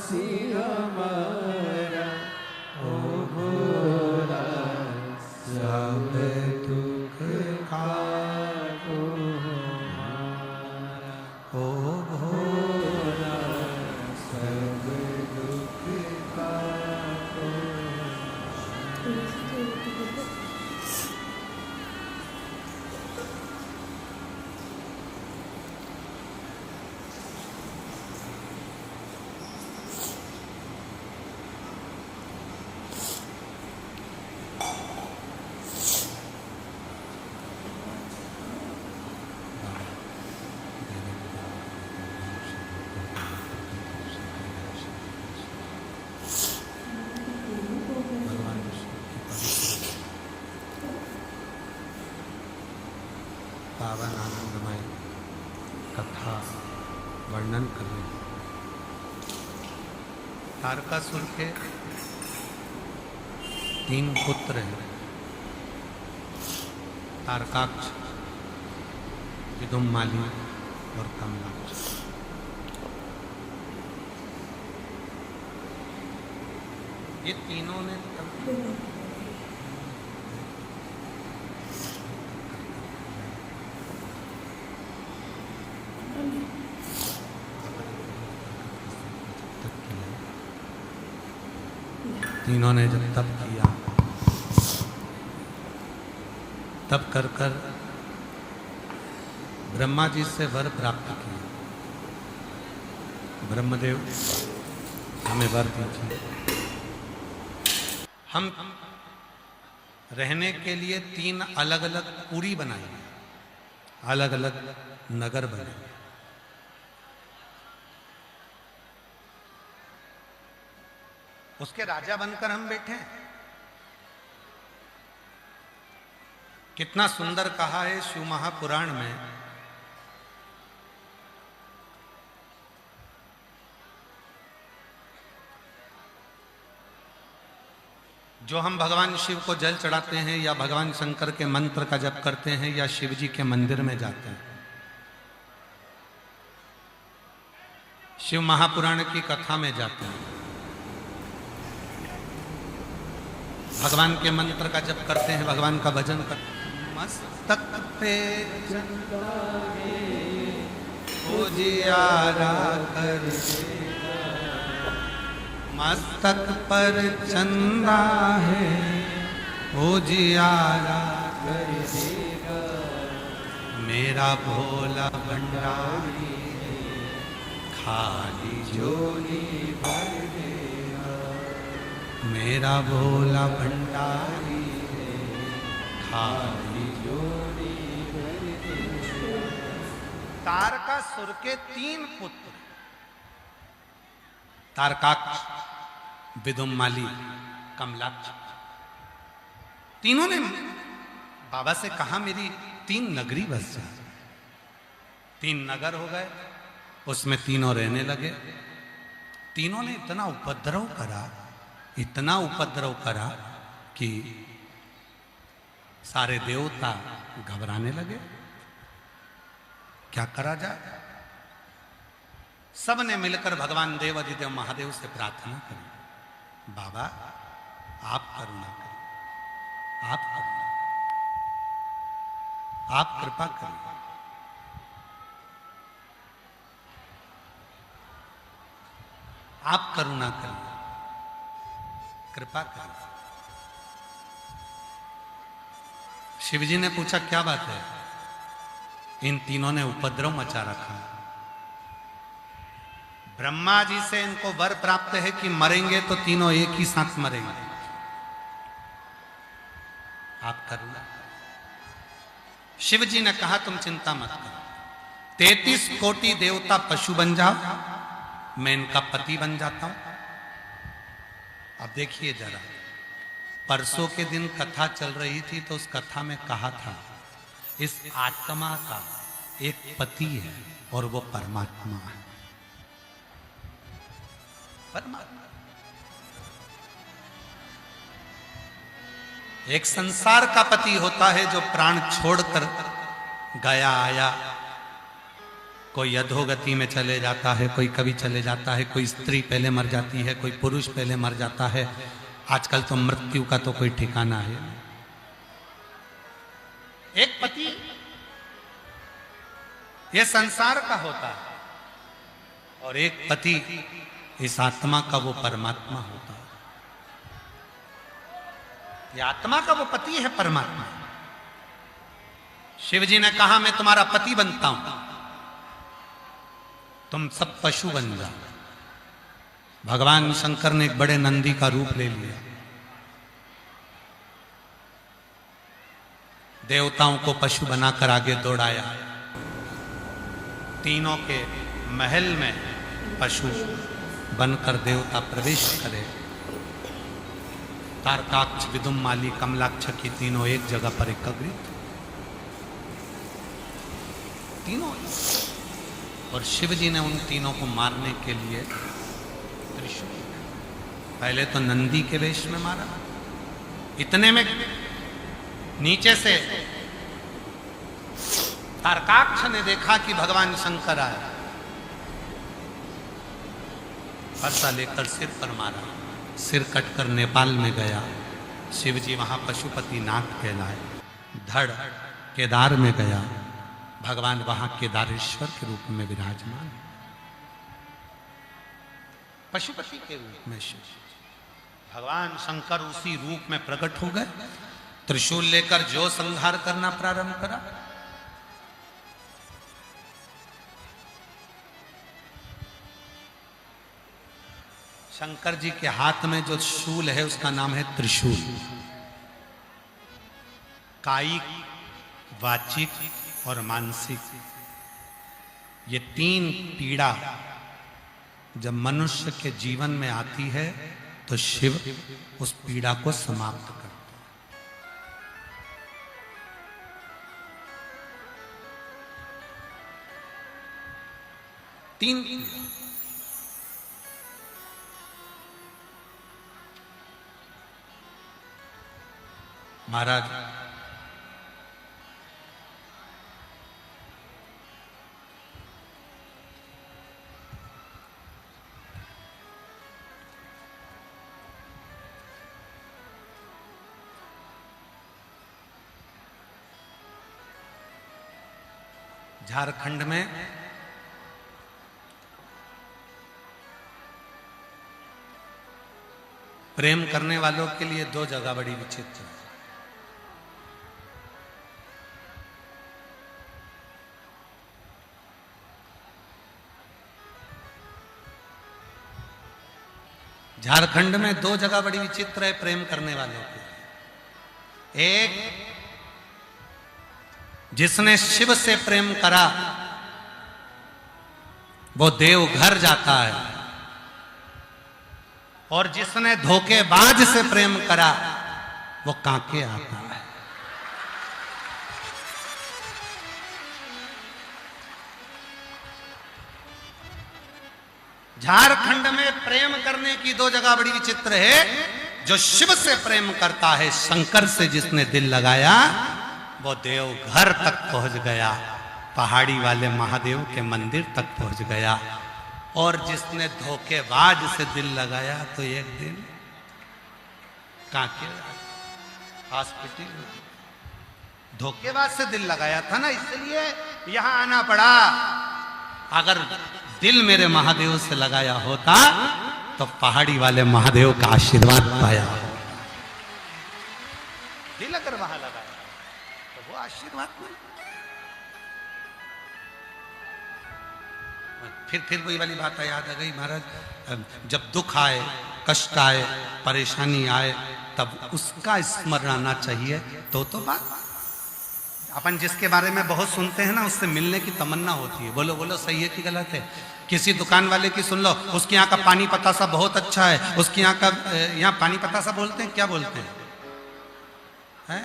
सिंह हमारा, ओ भोला सब दुख काटो हमारा, ओ भोला सब दुख काटो। भगवान विष्णु की पवित्र पावन आनंदमय कथा वर्णन कर रहे हैं। तारकासुर के 3 पुत्र हैं, तारकाक्ष, विदुम्माली और कमलाक्ष। ये तीनों ने तीनों ने जब तप किया, तप कर कर ब्रह्मा जी से वर प्राप्त किया। ब्रह्मदेव हमें वर दीजिए, हम रहने के लिए 3 अलग अलग पुरी बनाएंगे, अलग अलग नगर बनेंगे। उसके राजा बनकर हम बैठे हैं। कितना सुंदर कहा है शिव महापुराण में, जो हम भगवान शिव को जल चढ़ाते हैं या भगवान शंकर के मंत्र का जप करते हैं या शिव जी के मंदिर में जाते हैं, शिव महापुराण की कथा में जाते हैं, भगवान के मंत्र का जप करते हैं, भगवान का भजन करते हैं। मस्तक पे चंदा है उजियारा कर देगा, मस्तक पर चंदा है उजियारा कर देगा, मेरा भोला भंडारी खाली झोली भर देगा, मेरा भोला भंडारी खाली झोली भर देगा। तारकासुर के 3 पुत्र, तारकाक्ष, विदुम्माली, कमलाक्ष, तीनों ने बाबा से कहा मेरी 3 नगरी बस जाए। 3 नगर हो गए, उसमें तीनों रहने लगे। तीनों ने इतना उपद्रव करा, इतना उपद्रव करा कि सारे देवता घबराने लगे। क्या करा जाए? सब ने मिलकर भगवान देव अधिदेव महादेव से प्रार्थना करी, बाबा आप करुणा करिए, आप करुणा करिए, आप कृपा करिए। आप करुणा करिए, कृपा करिए। शिवजी ने पूछा क्या बात है? इन तीनों ने उपद्रव मचा रखा। ब्रह्मा जी से इनको वर प्राप्त है कि मरेंगे तो तीनों एक ही साथ मरेंगे। आप करुणा। शिव जी ने कहा तुम चिंता मत करो, 33 कोटि देवता पशु बन जाओ, मैं इनका पति बन जाता हूं। अब देखिए जरा, परसों के दिन कथा चल रही थी तो उस कथा में कहा था इस आत्मा का एक पति है और वो परमात्मा है। परमात्मा एक संसार का पति होता है जो प्राण छोड़कर गया आया, कोई अधोगति में चले जाता है, कोई कभी चले जाता है, कोई स्त्री पहले मर जाती है, कोई पुरुष पहले मर जाता है। आजकल तो मृत्यु का तो कोई ठिकाना है। एक पति ये संसार का होता है और एक पति इस आत्मा का वो परमात्मा होता है। ये आत्मा का वो पति है परमात्मा। शिव जी ने कहा मैं तुम्हारा पति बनता हूं, तुम सब पशु बन जाओ। भगवान शंकर ने एक बड़े नंदी का रूप ले लिया, देवताओं को पशु बनाकर आगे दौड़ाया। तीनों के महल में पशु बनकर देवता प्रवेश करे। तारकाक्ष, विदुम माली, कमलाक्ष की तीनों एक जगह पर एकत्रित, तीनों। और शिव जी ने उन तीनों को मारने के लिए त्रिशूल, पहले तो नंदी के वेश में मारा। इतने में नीचे से तारकाक्ष ने देखा कि भगवान शंकर आए, फरसा लेकर सिर पर मारा। सिर कटकर नेपाल में गया। शिव जी वहां पशुपति नाथ कहलाए। धड़ केदार में गया, भगवान वहां केदारेश्वर के रूप में विराजमान, पशुपति के रूप में शिव भगवान शंकर उसी रूप में प्रकट हो गए। त्रिशूल लेकर जो संहार करना प्रारंभ करा। शंकर जी के हाथ में जो शूल है उसका नाम है त्रिशूल। कायिक, वाचिक और मानसिक, ये तीन पीड़ा जब मनुष्य के जीवन में आती है तो शिव उस पीड़ा को समाप्त करता है। तीन महाराज झारखंड में प्रेम करने वालों के लिए दो जगह बड़ी विचित्र है। झारखंड में दो जगह बड़ी विचित्र है प्रेम करने वालों के। एक, जिसने शिव से प्रेम करा वो देवघर जाता है, और जिसने धोखेबाज से प्रेम करा वो कांके आता है। झारखंड में प्रेम करने की दो जगह बड़ी विचित्र है। जो शिव से प्रेम करता है, शंकर से जिसने दिल लगाया, वो देवघर तक पहुंच गया, पहाड़ी वाले महादेव के मंदिर तक पहुंच गया। और जिसने धोखेबाज से दिल लगाया तो एक दिन कांके हॉस्पिटल, धोखेबाज से दिल लगाया था ना, इसलिए यहां आना पड़ा। अगर दिल मेरे महादेव से लगाया होता तो पहाड़ी वाले महादेव का आशीर्वाद पाया। दिल अगर वहां लगाया तो वो आशीर्वाद नहीं। फिर वही वाली बात याद आ गई महाराज। जब दुख आए, कष्ट आए, परेशानी आए, तब उसका स्मरण आना चाहिए। तो बात अपन जिसके बारे में बहुत सुनते हैं ना, उससे मिलने की तमन्ना होती है। बोलो बोलो, सही है कि गलत है? किसी दुकान वाले की सुन लो, उसके यहाँ का पानी पतासा बहुत अच्छा है, उसके यहाँ का, यहाँ पानी पतासा बोलते हैं, क्या बोलते हैं? है?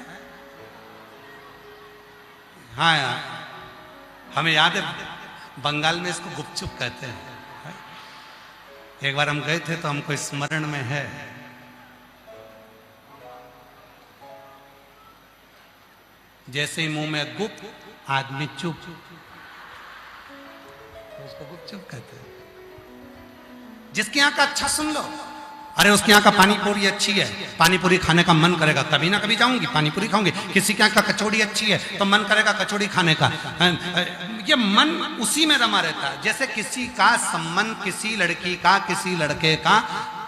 हाँ यार, हमें याद है बंगाल में इसको गुपचुप कहते हैं। एक बार हम गए थे तो हमको स्मरण में है, जैसे ही मुंह में गुप, आदमी चुप। तो उसको गुपचुप कहते हैं। जिसके यहाँ का अच्छा सुन लो, अरे उसके यहाँ का पानी पूरी अच्छी है, पानी पूरी खाने का मन करेगा, कभी ना कभी जाऊंगी पानी पूरी खाऊंगी। किसी के यहाँ का कचौड़ी अच्छी है तो मन करेगा कचौड़ी खाने का। ये मन उसी में रमा रहता है। जैसे किसी का संबंध, किसी लड़की का किसी लड़के का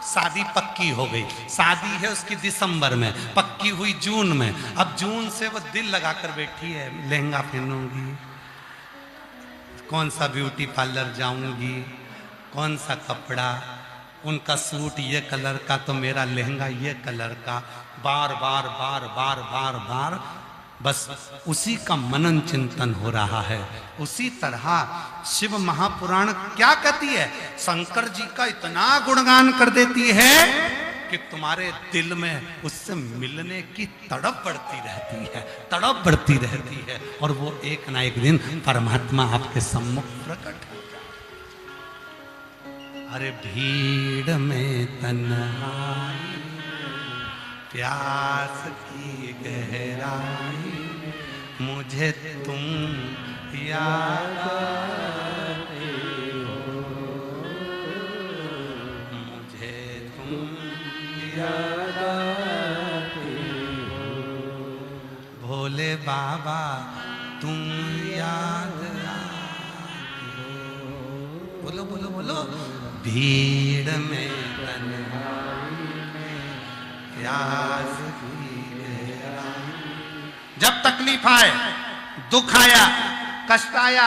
शादी पक्की हो गई, शादी है उसकी दिसंबर में, पक्की हुई जून में। अब जून से वो दिल लगाकर बैठी है, लहंगा पहनूंगी, कौन सा ब्यूटी पार्लर जाऊंगी, कौन सा कपड़ा, उनका सूट ये कलर का तो मेरा लहंगा ये कलर का, बार बार बार बार बार बार बस उसी का मनन चिंतन हो रहा है। उसी तरह शिव महापुराण क्या कहती है, शंकर जी का इतना गुणगान कर देती है कि तुम्हारे दिल में उससे मिलने की तड़प बढ़ती रहती है, तड़प बढ़ती रहती है, और वो एक ना एक दिन परमात्मा आपके सम्मुख प्रकट हो जाए। अरे भीड़ में तन्हाई, प्यास की गहराई, मुझे तुम याद आते हो, मुझे तुम याद आते हो, भोले बाबा तुम याद आते हो। बोलो बोलो बोलो। भीड़ में तन्हाई में प्यास की गहराई, जब तकलीफ आए, दुख आया, कष्ट आया,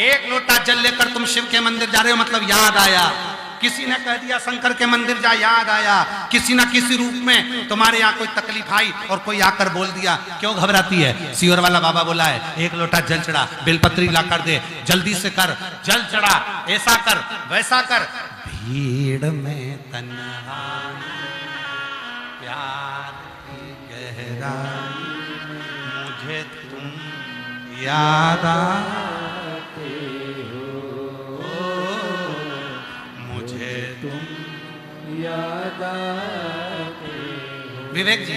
एक लोटा जल लेकर तुम शिव के मंदिर जा रहे हो, मतलब याद आया। किसी ने कह दिया शंकर के मंदिर जा, याद आया। किसी ना किसी रूप में तुम्हारे यहाँ कोई तकलीफ आई और कोई आकर बोल दिया, क्यों घबराती है, सीवर वाला बाबा बोला है एक लोटा जल चढ़ा, बेलपत्री ला कर दे, जल्दी से कर, जल चढ़ा, ऐसा कर वैसा कर। भीड़ में तन्हाई, प्यार की गहराई, मुझे तुम याद आते हो, मुझे तुम याद आते हो। विवेक जी